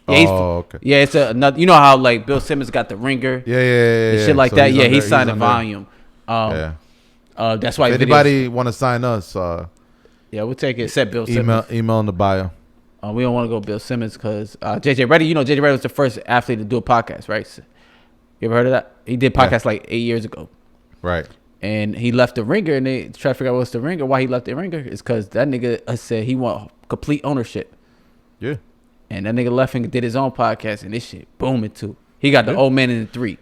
Yeah, okay. Yeah, it's another. You know how like Bill Simmons got the Ringer. Yeah. Shit like that. He signed a Volume. That's why. If anybody want to sign us? We'll take it. Set Bill Simmons. Email in the bio. We don't want to go Bill Simmons because JJ Redick. JJ Redick was the first athlete to do a podcast, right? You ever heard of that? He did podcasts like 8 years ago, right? And he left the Ringer, and they try to figure out what's the Ringer. Why he left the Ringer is because that nigga said he want complete ownership. Yeah. And that nigga left and did his own podcast, and this shit booming too. He got the old man in the 3.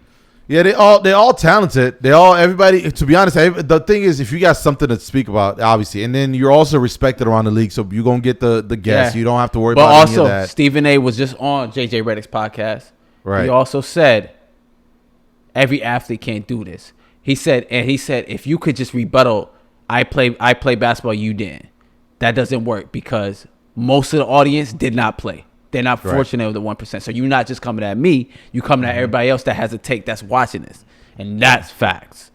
Yeah, they're all talented. Everybody. To be honest, the thing is, if you got something to speak about, obviously, and then you're also respected around the league, so you're gonna get the guests. You don't have to worry about any of that. But also, Stephen A. was just on JJ Redick's podcast. Right. He also said every athlete can't do this. He said if you could just rebuttal, I play basketball, you didn't. That doesn't work because most of the audience did not play. They're not fortunate with the 1%. So you're not just coming at me. You coming at everybody else that has a take that's watching this, and that's facts.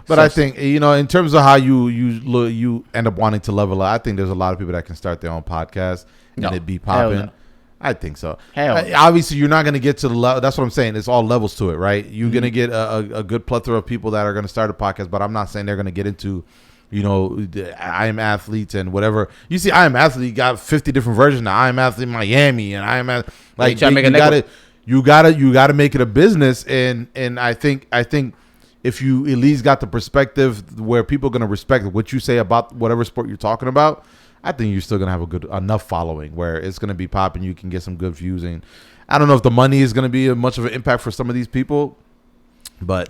But I think in terms of how you end up wanting to level up, I think there's a lot of people that can start their own podcast and it be popping. No. I think so. Obviously, you're not going to get to the level. That's what I'm saying. It's all levels to it, right? You're going to get a good plethora of people that are going to start a podcast, but I'm not saying they're going to get into I Am Athletes and whatever. You see, I Am Athlete got 50 different versions now. I Am Athlete Miami and I Am Athlete. Like you gotta make it a business, and I think if you at least got the perspective where people are gonna respect what you say about whatever sport you're talking about, I think you're still gonna have a good enough following where it's gonna be popping. You can get some good views, and I don't know if the money is gonna be much of an impact for some of these people, but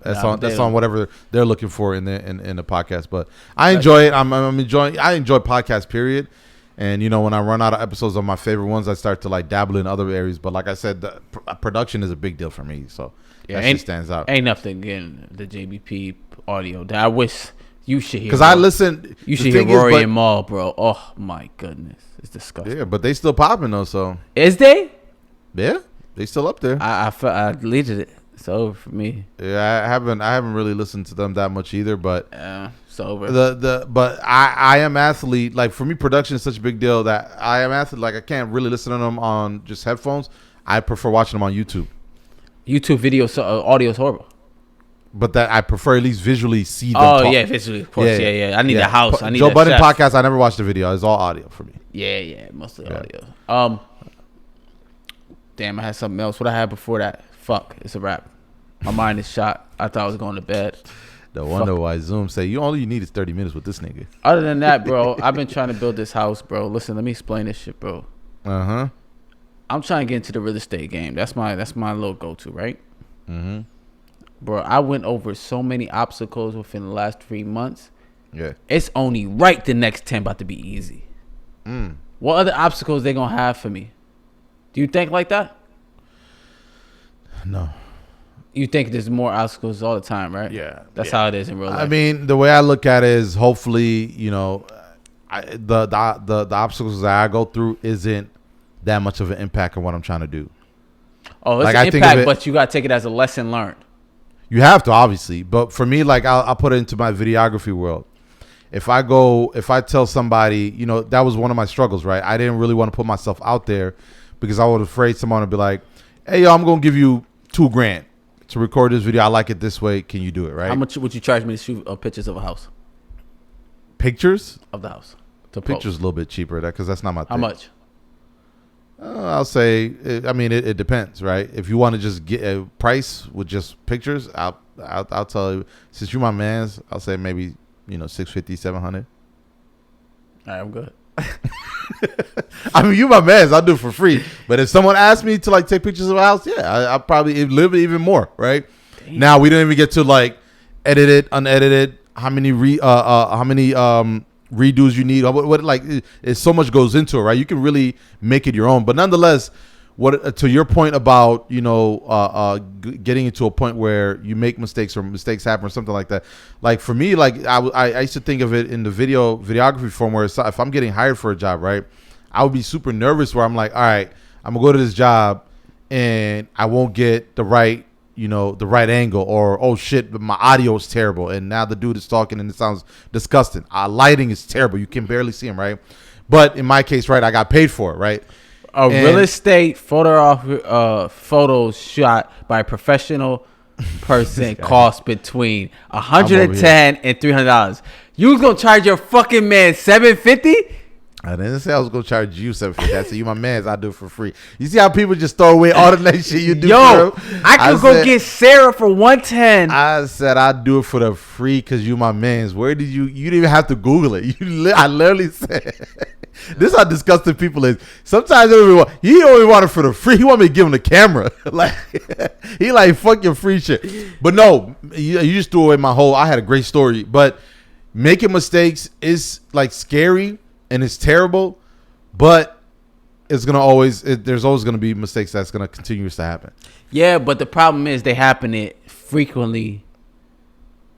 That's on whatever they're looking for in the podcast. But I enjoy it. I enjoy podcasts, period. And when I run out of episodes of my favorite ones, I start to like dabble in other areas. But like I said, the production is a big deal for me. So that just stands out. Ain't nothing getting the JBP audio that I wish you should hear. Because I listen. You should hear Rory and Mal, bro. Oh my goodness, it's disgusting. Yeah, but they still popping though. So is they? Yeah, they still up there. I deleted it. It's over for me. Yeah, I haven't really listened to them that much either, but it's over. But I Am Athlete, like for me, production is such a big deal that I Am Athlete, like I can't really listen to them on just headphones. I prefer watching them on YouTube. YouTube video audio is horrible. But that I prefer at least visually see them. Oh yeah, visually, of course. Yeah. I need the house. I need Joe Budden podcast. I never watched the video. It's all audio for me. Yeah, mostly audio. Damn, I had something else. What I had before that? Fuck, it's a wrap. My mind is shot. I thought I was going to bed. No wonder why Zoom say all you need is 30 minutes with this nigga. Other than that, bro, I've been trying to build this house, bro. Listen, let me explain this shit, bro. I'm trying to get into the real estate game. That's my little go-to, right? Mm-hmm. Bro, I went over so many obstacles within the last 3 months. Yeah. It's only right the next 10 about to be easy. What other obstacles they gonna have for me? Do you think like that? No. You think there's more obstacles all the time, right? Yeah. That's how it is in real life. I mean, the way I look at it is hopefully, the obstacles that I go through isn't that much of an impact on what I'm trying to do. Oh, it's an impact, but you gotta take it as a lesson learned. You have to, obviously, but for me, like I'll put it into my videography world. If I tell somebody, that was one of my struggles, right? I didn't really want to put myself out there because I was afraid someone would be like, "Hey, yo, I'm gonna give you $2,000 to record this video. I like it this way. Can you do it?" Right? How much would you charge me to shoot pictures of a house? Pictures of the house. Pictures a little bit cheaper, because that's not my thing. How much? I'll say, it depends, right? If you want to just get a price with just pictures, I'll tell you, since you're my man's, I'll say maybe, $650, $700. All right, I'm good. I mean, you my man's, I'll do it for free. But if someone asked me to take pictures of a house, yeah, I'll probably live it even more, right? Damn. Now we didn't even get to edited, unedited, how many redos you need, it's so much goes into it, right? You can really make it your own, but nonetheless, to your point about getting into a point where you make mistakes or mistakes happen or something like that, like for me, I used to think of it in the videography form where if I'm getting hired for a job, right, I would be super nervous where I'm like, all right, I'm gonna go to this job and I won't get the right angle, or oh shit, my audio is terrible and now the dude is talking and it sounds disgusting. Lighting is terrible, you can barely see him, right? But in my case, right, I got paid for it, right? Real estate photos shot by a professional person cost between $110 and $300. You was gonna charge your fucking man $750? I didn't say I was gonna charge you $750. I said, you my man's, I do it for free. You see how people just throw away all the nice shit you do? Yo, I could go get Sarah for $110. I said I'd do it for the free because you my man's. Where did you didn't even have to Google it. I literally said this is how disgusting people is. Sometimes he only want it for the free. He want me to give him the camera. He fuck your free shit. But no, you just threw away my whole. I had a great story, but making mistakes is scary. And it's terrible, but there's always gonna be mistakes that's gonna continue to happen. Yeah, but the problem is they happen frequently.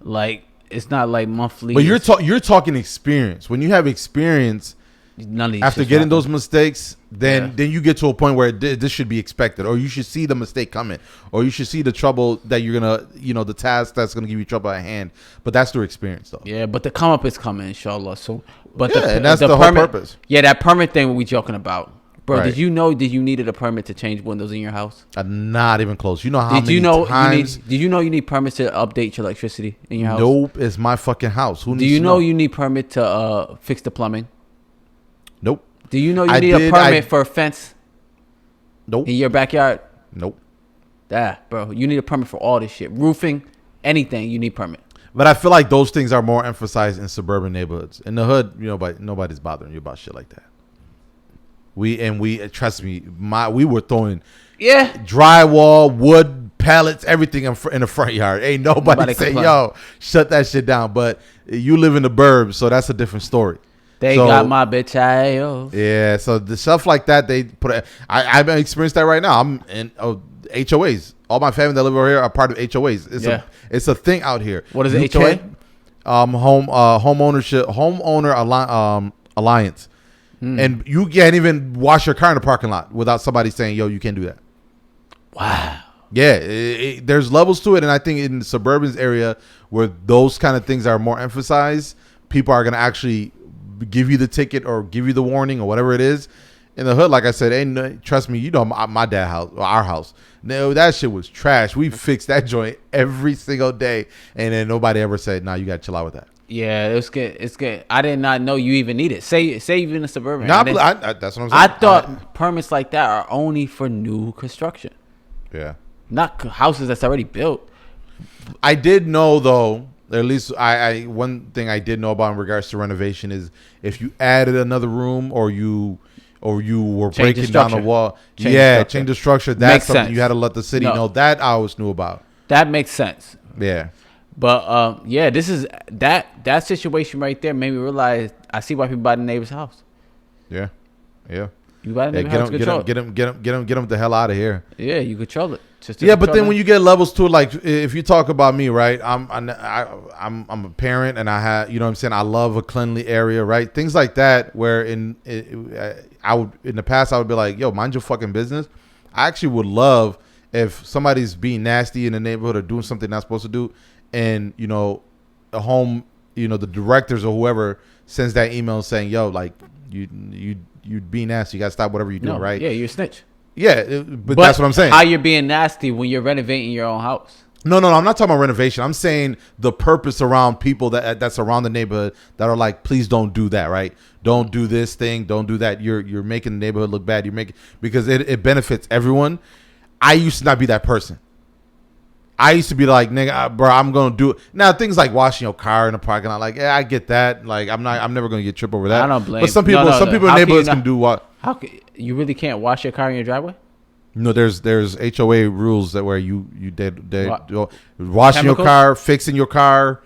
It's not monthly. But you're talking experience. When you have experience, none of these after getting those mistakes, then you get to a point where this should be expected, or you should see the mistake coming, or you should see the trouble that you're gonna, the task that's gonna give you trouble at hand. But that's through experience, though. Yeah, but the come up is coming, inshallah. So, but and that's the whole purpose. Yeah, that permit thing we joking about, bro. Right. Did you needed a permit to change windows in your house? Not even close. You know how many times? Did you know you need permits to update your electricity in your house? Nope, it's my fucking house. Who needs? Do you know you need permit to fix the plumbing? Nope. Do you know you need a permit for a fence? Nope. In your backyard? Nope. Bro, you need a permit for all this shit. Roofing, anything, you need permit. But I feel like those things are more emphasized in suburban neighborhoods. In the hood, nobody's bothering you about shit like that. Trust me, we were throwing drywall, wood, pallets, everything in the front yard. Ain't nobody say, yo, shut that shit down. But you live in the burbs, so that's a different story. They got my bitch ass. Yeah, so the stuff like that, they put. I've experienced that right now. I'm in HOAs. All my family that live over here are part of HOAs. It's a thing out here. What is it, HOA? Homeowner alliance. And you can't even wash your car in the parking lot without somebody saying, yo, you can't do that. Wow. Yeah, there's levels to it. And I think in the suburban area where those kind of things are more emphasized, people are going to actually give you the ticket or give you the warning or whatever it is. In the hood, like I said, trust me, my dad's house, our house. No, that shit was trash. We fixed that joint every single day. And then nobody ever said, nah, you got to chill out with that. Yeah, it's good. It's good. I did not know you even need it. Say even in the suburban. That's what I'm saying. I thought permits like that are only for new construction. Yeah. Not houses that's already built. I did know, though, at least one thing I did know about in regards to renovation is if you added another room or you or you were Change breaking down the wall. Change the structure. That's makes something sense. you had to let the city know. That I always knew about. That makes sense. Yeah. But this is that situation right there made me realize I see why people buy the neighbor's house. Yeah. You buy the neighbor's house, control it. Get them the hell out of here. Yeah, you control it. But then when you get levels to it, like if you talk about me, right? I'm a parent, and I have, you know what I'm saying, I love a cleanly area, right? Things like that. Where I would in the past I would be like, yo, mind your fucking business. I actually would love if somebody's being nasty in the neighborhood or doing something not supposed to do, and you know, a home, you know, the directors or whoever sends that email saying, yo, like you be nasty, you gotta stop whatever you're doing, right? Yeah, you're a snitch. Yeah, but that's what I'm saying. How you're being nasty when you're renovating your own house? No, I'm not talking about renovation. I'm saying the purpose around people that's around the neighborhood that are like, please don't do that, right? Don't do this thing. Don't do that. You're making the neighborhood look bad. Because it benefits everyone. I used to not be that person. I used to be like, nigga, bro, I'm gonna do it. Now things like washing your car in the parking lot, like, yeah, I get that. Like, I'm never gonna get tripped over that. I don't blame. But some people in neighborhoods can do what? How you really can't wash your car in your driveway? No, there's HOA rules that where you washing your car, fixing your car,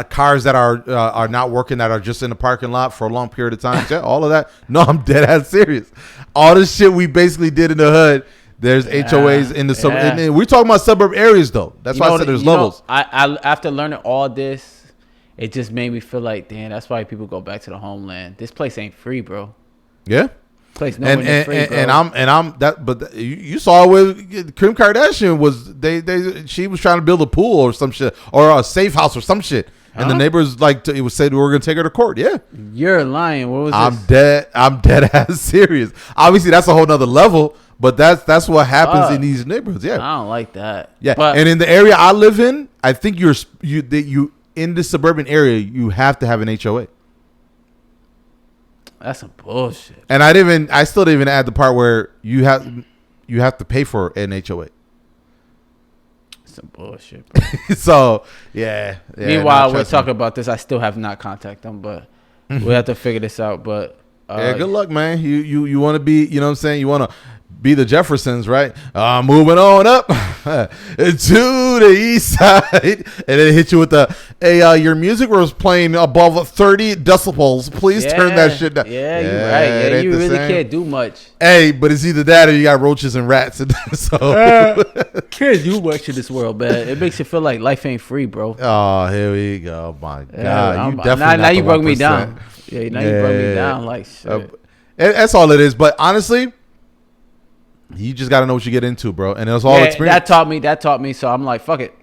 cars that are not working, that are just in the parking lot for a long period of time. Yeah, all of that. No, I'm dead ass serious. All this shit we basically did in the hood. There's HOAs in the suburb. Yeah. We're talking about suburb areas though. That's why I said there's levels. I after learning all this, it just made me feel like, damn, that's why people go back to the homeland. This place ain't free, bro. Yeah. Place no one free, bro. And I'm that, but you saw with Kim Kardashian was she was trying to build a pool or some shit, or a safe house or some shit, and the neighbors like it was said we were gonna take her to court. Yeah, you're lying. What was this? I'm dead ass serious. Obviously, that's a whole nother level, but that's what happens in these neighborhoods. Yeah, I don't like that. Yeah, and in the area I live in, I think you in the suburban area you have to have an HOA. That's some bullshit. And I still didn't even add the part where you have to pay for an HOA. Some bullshit, bro. So yeah. Meanwhile, we're talking about this. I still have not contacted them, but we have to figure this out. But good luck, man. You want to be, you know what I'm saying? You want to be the Jeffersons, right? Moving on up to the east side, and then hit you with the your music was playing above 30 decibels. Please turn that shit down. Yeah, you're right. Yeah, you really can't do much. Hey, but it's either that or you got roaches and rats. So can't do much in this world, man. It makes you feel like life ain't free, bro. Oh, here we go. My God, you definitely now you broke me down. Yeah, now you broke me down like shit. That's all it is. But honestly, you just got to know what you get into, bro. And it was all experience. That taught me. So I'm like, fuck it.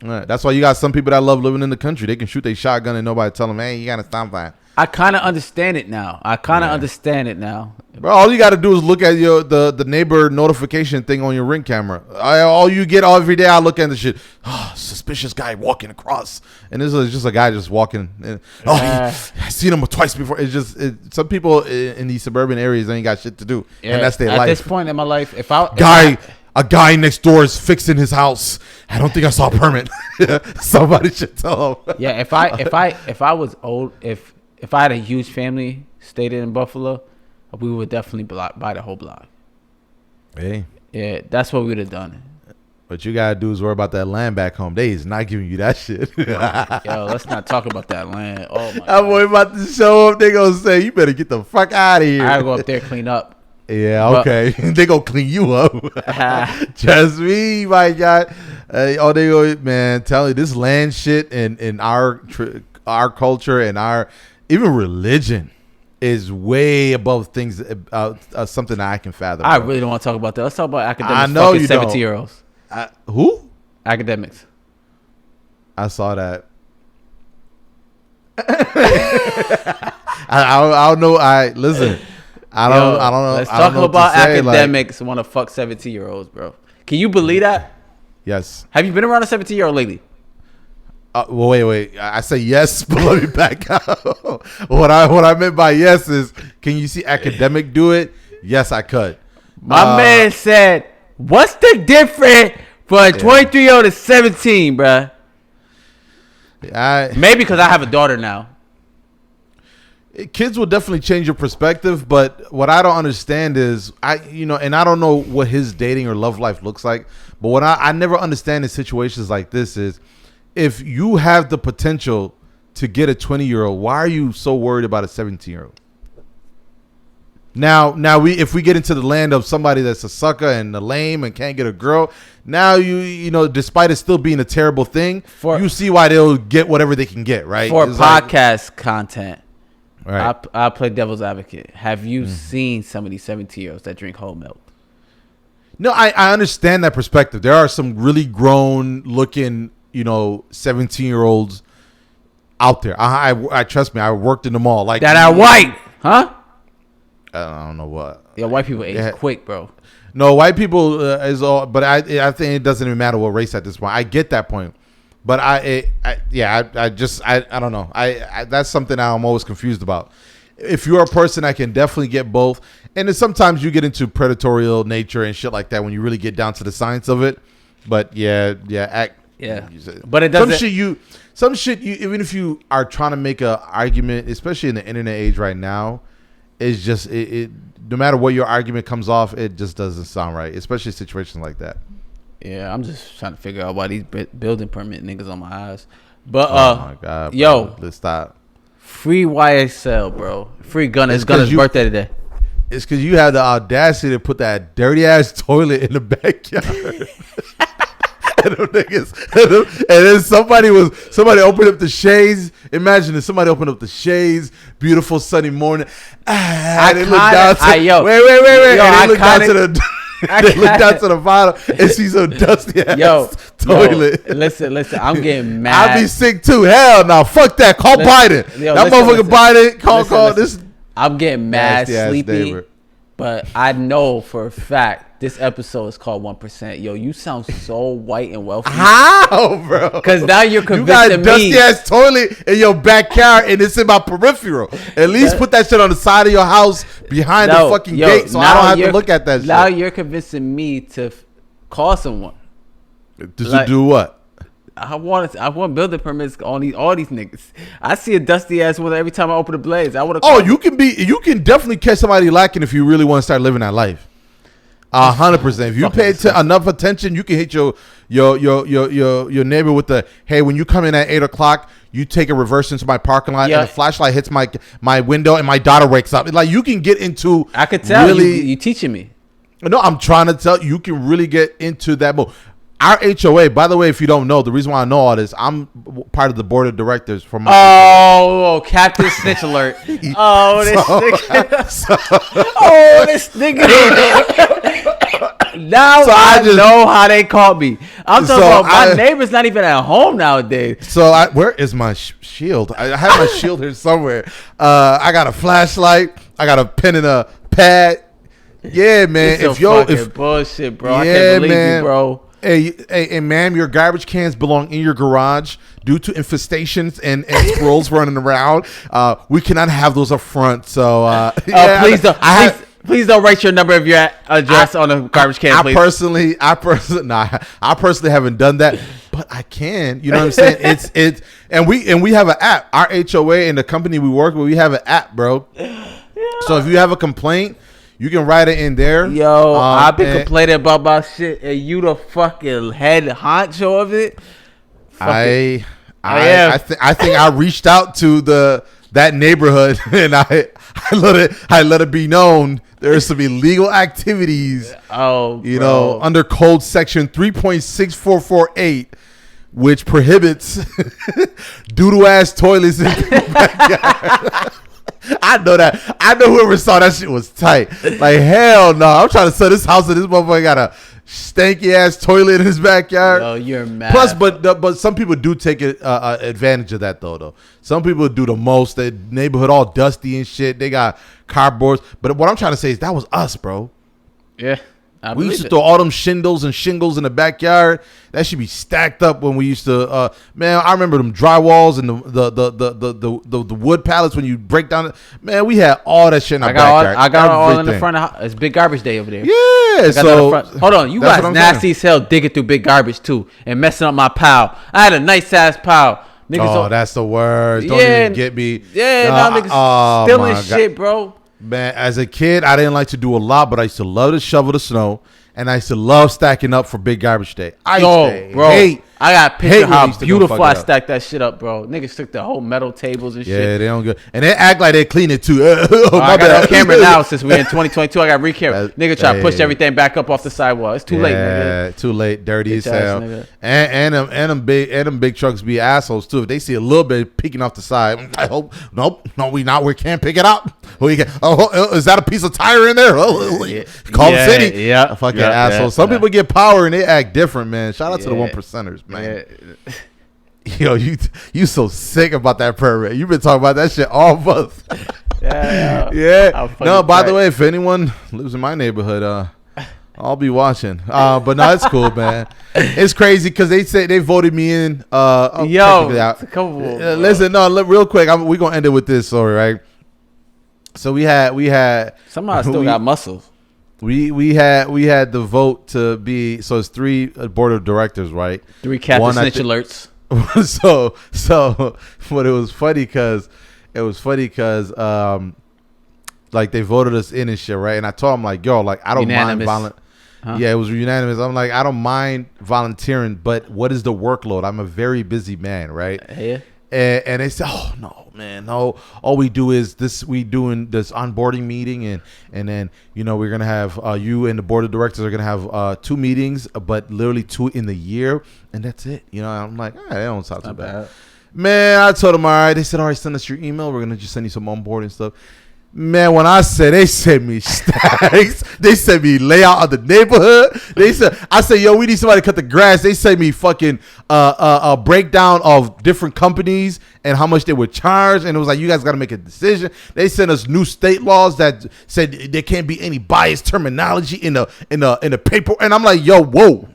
Right. That's why you got some people that love living in the country. They can shoot their shotgun and nobody tell them, hey, you got to stop that. I kind of understand it now. Understand it now. Bro, all you got to do is look at the neighbor notification thing on your Ring camera. All you get every day, I look at the shit. Oh, suspicious guy walking across. And this is just a guy just walking. And, I seen him twice before. It's just some people in these suburban areas ain't got shit to do. Yeah, and that's their life. At this point in my life, a guy next door is fixing his house. I don't think I saw a permit. Somebody should tell him. Yeah, if I was old, if I had a huge family stayed in Buffalo, we would definitely buy the whole block. Hey. Yeah, that's what we would have done. What you gotta do is worry about that land back home. They is not giving you that shit. Yo, let's not talk about that land. Oh my I'm worried about to show up. They gonna say, you better get the fuck out of here. I gotta go up there clean up. Yeah, okay. They gonna clean you up. Trust me, my God. They go, man, tell you this land shit and our culture and our even religion is way above things, something that I can fathom. I really don't want to talk about that. Let's talk about academics. I know you 17-year-olds. Who? Academics. I saw that. I don't know. Listen. I don't know. Let's talk about academics want to fuck 17-year-olds, bro. Can you believe that? Yes. Have you been around a 17-year-old lately? Well, wait. I say yes, but let me back up. What I meant by yes is, can you see academic do it? Yes, I could. My man said, what's the difference for a 23-year-old and 17, bruh? Maybe because I have a daughter now. Kids will definitely change your perspective, but what I don't understand is and I don't know what his dating or love life looks like, but what I never understand in situations like this is if you have the potential to get a 20-year-old, why are you so worried about a 17-year-old? Now if we get into the land of somebody that's a sucker and a lame and can't get a girl, now you know, despite it still being a terrible thing, you see why they'll get whatever they can get, right? For podcast content. Right. I play devil's advocate. Have you seen some of these 17-year-olds that drink whole milk? No, I understand that perspective. There are some really grown looking, 17-year-olds out there. I trust me. I worked in the mall like that are white, huh? I don't know what. Yeah, white people age quick, bro. No, white people is all, but I think it doesn't even matter what race at this point. I get that point, but I don't know. I that's something I'm always confused about. If you're a person, I can definitely get both, and then sometimes you get into predatorial nature and shit like that when you really get down to the science of it. But but it doesn't. Some shit you even if you are trying to make an argument, especially in the internet age right now. It's just it. No matter what your argument comes off, it just doesn't sound right, especially situations like that. Yeah, I'm just trying to figure out why these building permit niggas on my ass. But oh my god, bro. yo, let's stop. Free YSL, bro. Free Gunna. It's Gunna's birthday today. It's because you have the audacity to put that dirty ass toilet in the backyard. And then somebody opened up the shades. Imagine if somebody opened up the shades, beautiful sunny morning. They look down to wait. Yo, and they look down to the they look down to the bottom and see some dusty ass toilet. Yo, listen, I'm getting mad. I'll be sick too. Hell no, fuck that. Call Biden. That motherfucker Biden. Call this. I'm getting mad sleepy, but I know for a fact this episode is called 1%. Yo, you sound so white and wealthy. How, bro? Because now you're convincing me. You got a dusty ass toilet in your backyard and it's in my peripheral. At least put that shit on the side of your house behind the fucking gate so I don't have to look at that shit. Now you're convincing me to call someone. To do what? I want building permits on all these niggas. I see a dusty ass one every time I open the blaze. I would have. Oh, you can definitely catch somebody lacking if you really want to start living that life. 100%. If you pay enough attention, you can hit your neighbor with the, hey, when you come in at 8:00, you take a reverse into my parking lot and the flashlight hits my window and my daughter wakes up. Like you can get into. I could tell you teaching me. No, I'm trying to tell you can really get into that mode. Our HOA, by the way, if you don't know, the reason why I know all this, I'm part of the board of directors for my HOA. Captain Snitch Alert. Oh, this nigga. Now I know how they call me. I'm talking about my neighbor's not even at home nowadays. So where is my shield? I have my shield here somewhere. I got a flashlight. I got a pen and a pad. Yeah, man. If bullshit, bro. Yeah, I can't believe you, bro. Hey, ma'am, your garbage cans belong in your garage due to infestations and squirrels running around. We cannot have those up front. So, please don't write your number of your address on a garbage can, please. I personally haven't done that, but I can. You know what I'm saying? It's and we have an app. Our HOA and the company we work with, we have an app, bro. Yeah. So if you have a complaint, you can write it in there. Yo, I've been complaining about my shit, and you the fucking head honcho of it. I think I reached out to that neighborhood, and I let it be known there's some illegal activities. Under code section 3.6448, which prohibits doodle ass toilets in the backyard. I know that. I know whoever saw that shit was tight. Like, hell no. I'm trying to sell this house and this motherfucker got a stanky ass toilet in his backyard. Oh, you're mad. Plus, but some people do take advantage of that though. Some people do the most. The neighborhood all dusty and shit. They got cardboards. But what I'm trying to say is that was us, bro. Yeah. We used to throw all them shingles in the backyard. That should be stacked up when we used to. Man, I remember them drywalls and the wood pallets when you break down. Man, we had all that shit in our backyard. I got all in the front of the house. It's big garbage day over there. Yeah, hold on, you guys nasty as hell digging through big garbage too and messing up my pile. I had a nice ass pile. Niggas that's the worst. Don't even get me. Yeah, now niggas stealing shit, bro. Man, as a kid, I didn't like to do a lot, but I used to love to shovel the snow, and I used to love stacking up for Big Garbage Day. I got a picture how beautiful I stacked that shit up, bro. Niggas took the whole metal tables and shit. Yeah, they don't good. And they act like they clean it too. I got on camera now since we're in 2022. I got re-camera. Nigga try to push everything back up off the sidewalk. It's too late, nigga. Yeah, too late. Dirty as hell. And them big trucks be assholes too. If they see a little bit peeking off the side, I hope no, we can't pick it up. Is that a piece of tire in there? Call the city. Yeah, fucking assholes. Some people get power and they act different, man. Shout out to the 1%ers. Man. Yo, you so sick about that permit. You've been talking about that shit all month. Yeah. No, by the way, if anyone lives in my neighborhood, I'll be watching. But no, it's cool, man. It's crazy because they say they voted me in. It's a couple. Listen, real quick. We're gonna end it with this story, right? So we had somebody still got muscles. We had the vote to be, so it's 3 board of directors, right? 3 Captain Snitch alerts. so but it was funny because like they voted us in and shit, right? And I told them like, yo, like I don't mind Yeah, it was unanimous. I'm like, I don't mind volunteering, but what is the workload? I'm a very busy man, right? Yeah. And they said, oh no, man, no. All we do is this. We doing this onboarding meeting, and then we're gonna have you and the board of directors are gonna have 2 meetings, but literally 2 in the year, and that's it. I'm like, that don't sound too bad. Man, I told them, all right. They said, all right, send us your email. We're gonna just send you some onboarding stuff. Man, when I said they sent me stacks, they sent me layout of the neighborhood. I said, yo, we need somebody to cut the grass. They sent me fucking a breakdown of different companies and how much they would charge. And it was like, you guys got to make a decision. They sent us new state laws that said there can't be any biased terminology in the paper. And I'm like, yo, whoa.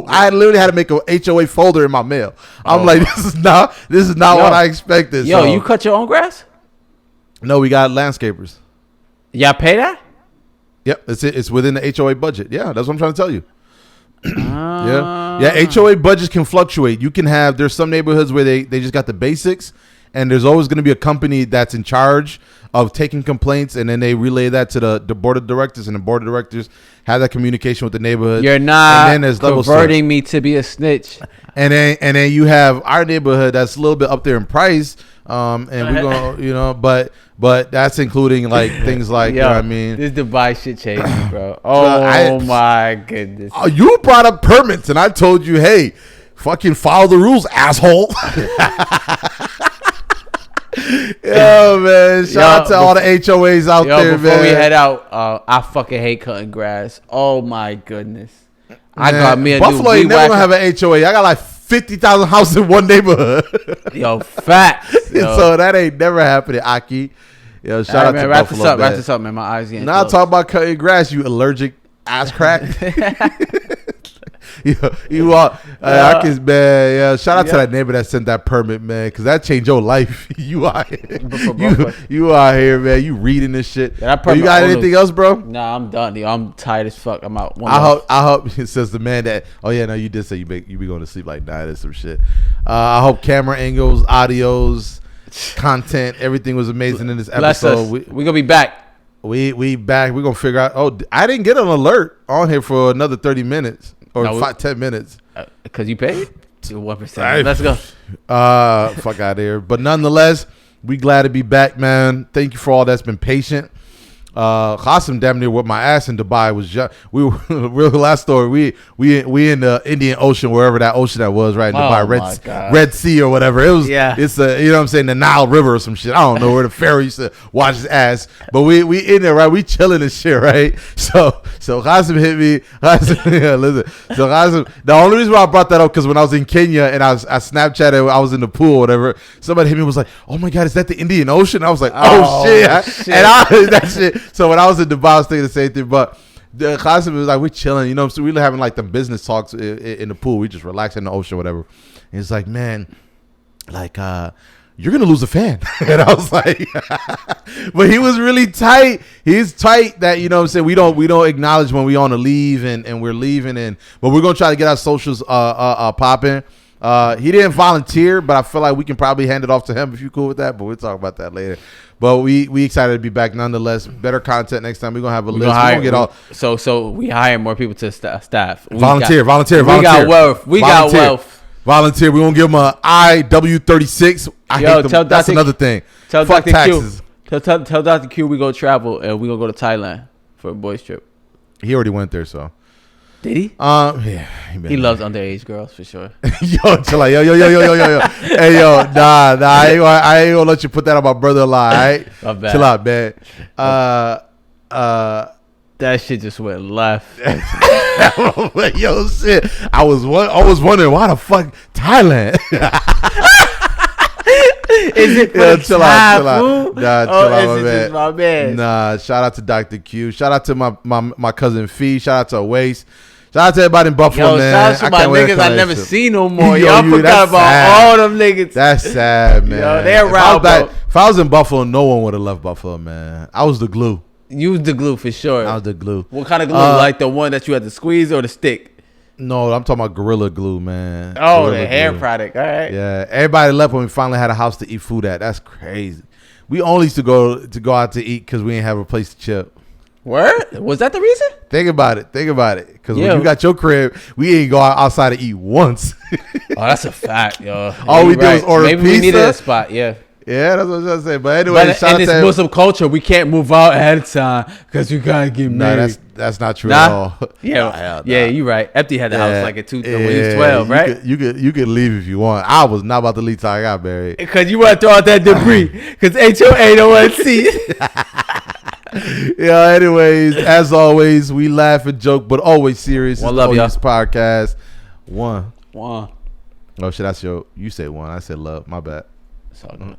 I literally had to make a HOA folder in my mail. I'm like, this is not what I expected. Yo, you cut your own grass? No, we got landscapers. Y'all pay that? Yep, that's it. It's within the HOA budget. Yeah, that's what I'm trying to tell you. Yeah. HOA budgets can fluctuate. You can have, there's some neighborhoods where they just got the basics, and there's always going to be a company that's in charge of taking complaints, and then they relay that to the board of directors, and the board of directors have that communication with the neighborhood. You're not converting me to be a snitch. And then you have our neighborhood that's a little bit up there in price. And we're gonna, but that's including like things like, you know what I mean? This Dubai shit changed me, bro. Oh my goodness. You brought up permits and I told you, hey, fucking follow the rules, asshole. Yo, man. Shout out to all the HOAs out there, man. Before we head out, I fucking hate cutting grass. Oh my goodness. Man, I got me a Buffalo new ain't never gonna have an HOA. I got like 50,000 houses in one neighborhood. Yo, facts. So that ain't never happening, Aki. Yo, shout out to Buffalo. Wrap this up, man. My eyes getting now talk about cutting grass, you allergic ass crack. you are Aki's, man. Yeah, shout out to that neighbor that sent that permit, man, because that changed your life. You out here, man. You reading this shit. Yeah, you got anything else, bro? Nah, I'm done. Yo, I'm tired as fuck. I'm out. I hope it says the man that. Oh yeah, no, you did say you be going to sleep like 9 or some shit. I hope camera angles, audios, content, everything was amazing in this episode. We gonna be back. We back. We gonna figure out. Oh, I didn't get an alert on here for another 30 minutes. Or 10 minutes. Because you paid? 1%. Let's go. Fuck out of here. But nonetheless, we glad to be back, man. Thank you for all that's been patient. Qasim damn near whipped my ass in Dubai. We were real last story. We in the Indian Ocean, wherever that ocean that was, right in Dubai, Red Sea or whatever. It was. Yeah. It's you know what I'm saying, the Nile River or some shit. I don't know where the pharaoh used to wash his ass, but we in there, right? We chilling and shit, right? So Qasim hit me. Listen. So Qasim, the only reason why I brought that up because when I was in Kenya and I Snapchatted, I was in the pool or whatever. Somebody hit me and was like, "Oh my God, is that the Indian Ocean?" I was like, "Oh shit!" And that shit. So when I was in Dubai, I was thinking the same thing. But the Qasim was like, we're chilling, so we were having like the business talks in the pool. We just relaxing in the ocean, whatever. And he's like, man, like you're gonna lose a fan. And I was like, but he was really tight. He's tight that what I'm saying. We don't acknowledge when we on a leave and we're leaving but we're gonna try to get our socials popping. He didn't volunteer, but I feel like we can probably hand it off to him if you're cool with that. But we'll talk about that later. But we excited to be back nonetheless. Better content next time. We're gonna have a list. We're gonna get all. So we hire more people to staff. Volunteer. We got wealth. We got wealth. Volunteer. We gonna give them a IW36. That's another thing. Tell Fuck Dr. taxes. Q. Tell Dr. Q we go travel and we gonna go to Thailand for a boys trip. He already went there, so. Did he? Yeah. He loves underage girls for sure. Yo, chill out. Yo. Hey, yo, nah. I ain't gonna let you put that on my brother-in-law. All right? My bad. Chill out, man. That shit just went left. Yo, shit. I was wondering why the fuck Thailand. Is it for chill out. Nah, chill out, my man. Nah, shout out to Dr. Q. Shout out to my cousin Fee. Shout out to Waste. Shout out to everybody in Buffalo, man. Shout out to my niggas I never seen no more. Y'all forgot about all them niggas. That's sad, man. Yo, they're around, bro. If I was in Buffalo, no one would have left Buffalo, man. I was the glue. You was the glue for sure. I was the glue. What kind of glue? Like the one that you had to squeeze or the stick? No, I'm talking about Gorilla Glue, man. Oh, Gorilla the hair glue. product. All right. Yeah, everybody left when we finally had a house to eat food at. That's crazy. We only used to go out to eat because we didn't have a place to chill. Word? Was that the reason? Think about it. Because when you got your crib, we ain't go outside to eat once. Oh, that's a fact, yo. All we did was order pizza. Maybe we needed a spot, yeah. Yeah, that's what I was going to say. But anyway, in this Muslim culture, we can't move out ahead of time because we gotta get married. That's not true at all. Yeah, you're right. Empty had the house like when he was 12, right? You could leave if you want. I was not about to leave till I got married. Because you want to throw out that debris. Because HOA don't want to see it. Yeah, anyways, as always, we laugh and joke, but always serious. One love, y'all. Podcast. One. Oh, shit, You said one. I said love. My bad. It's all good.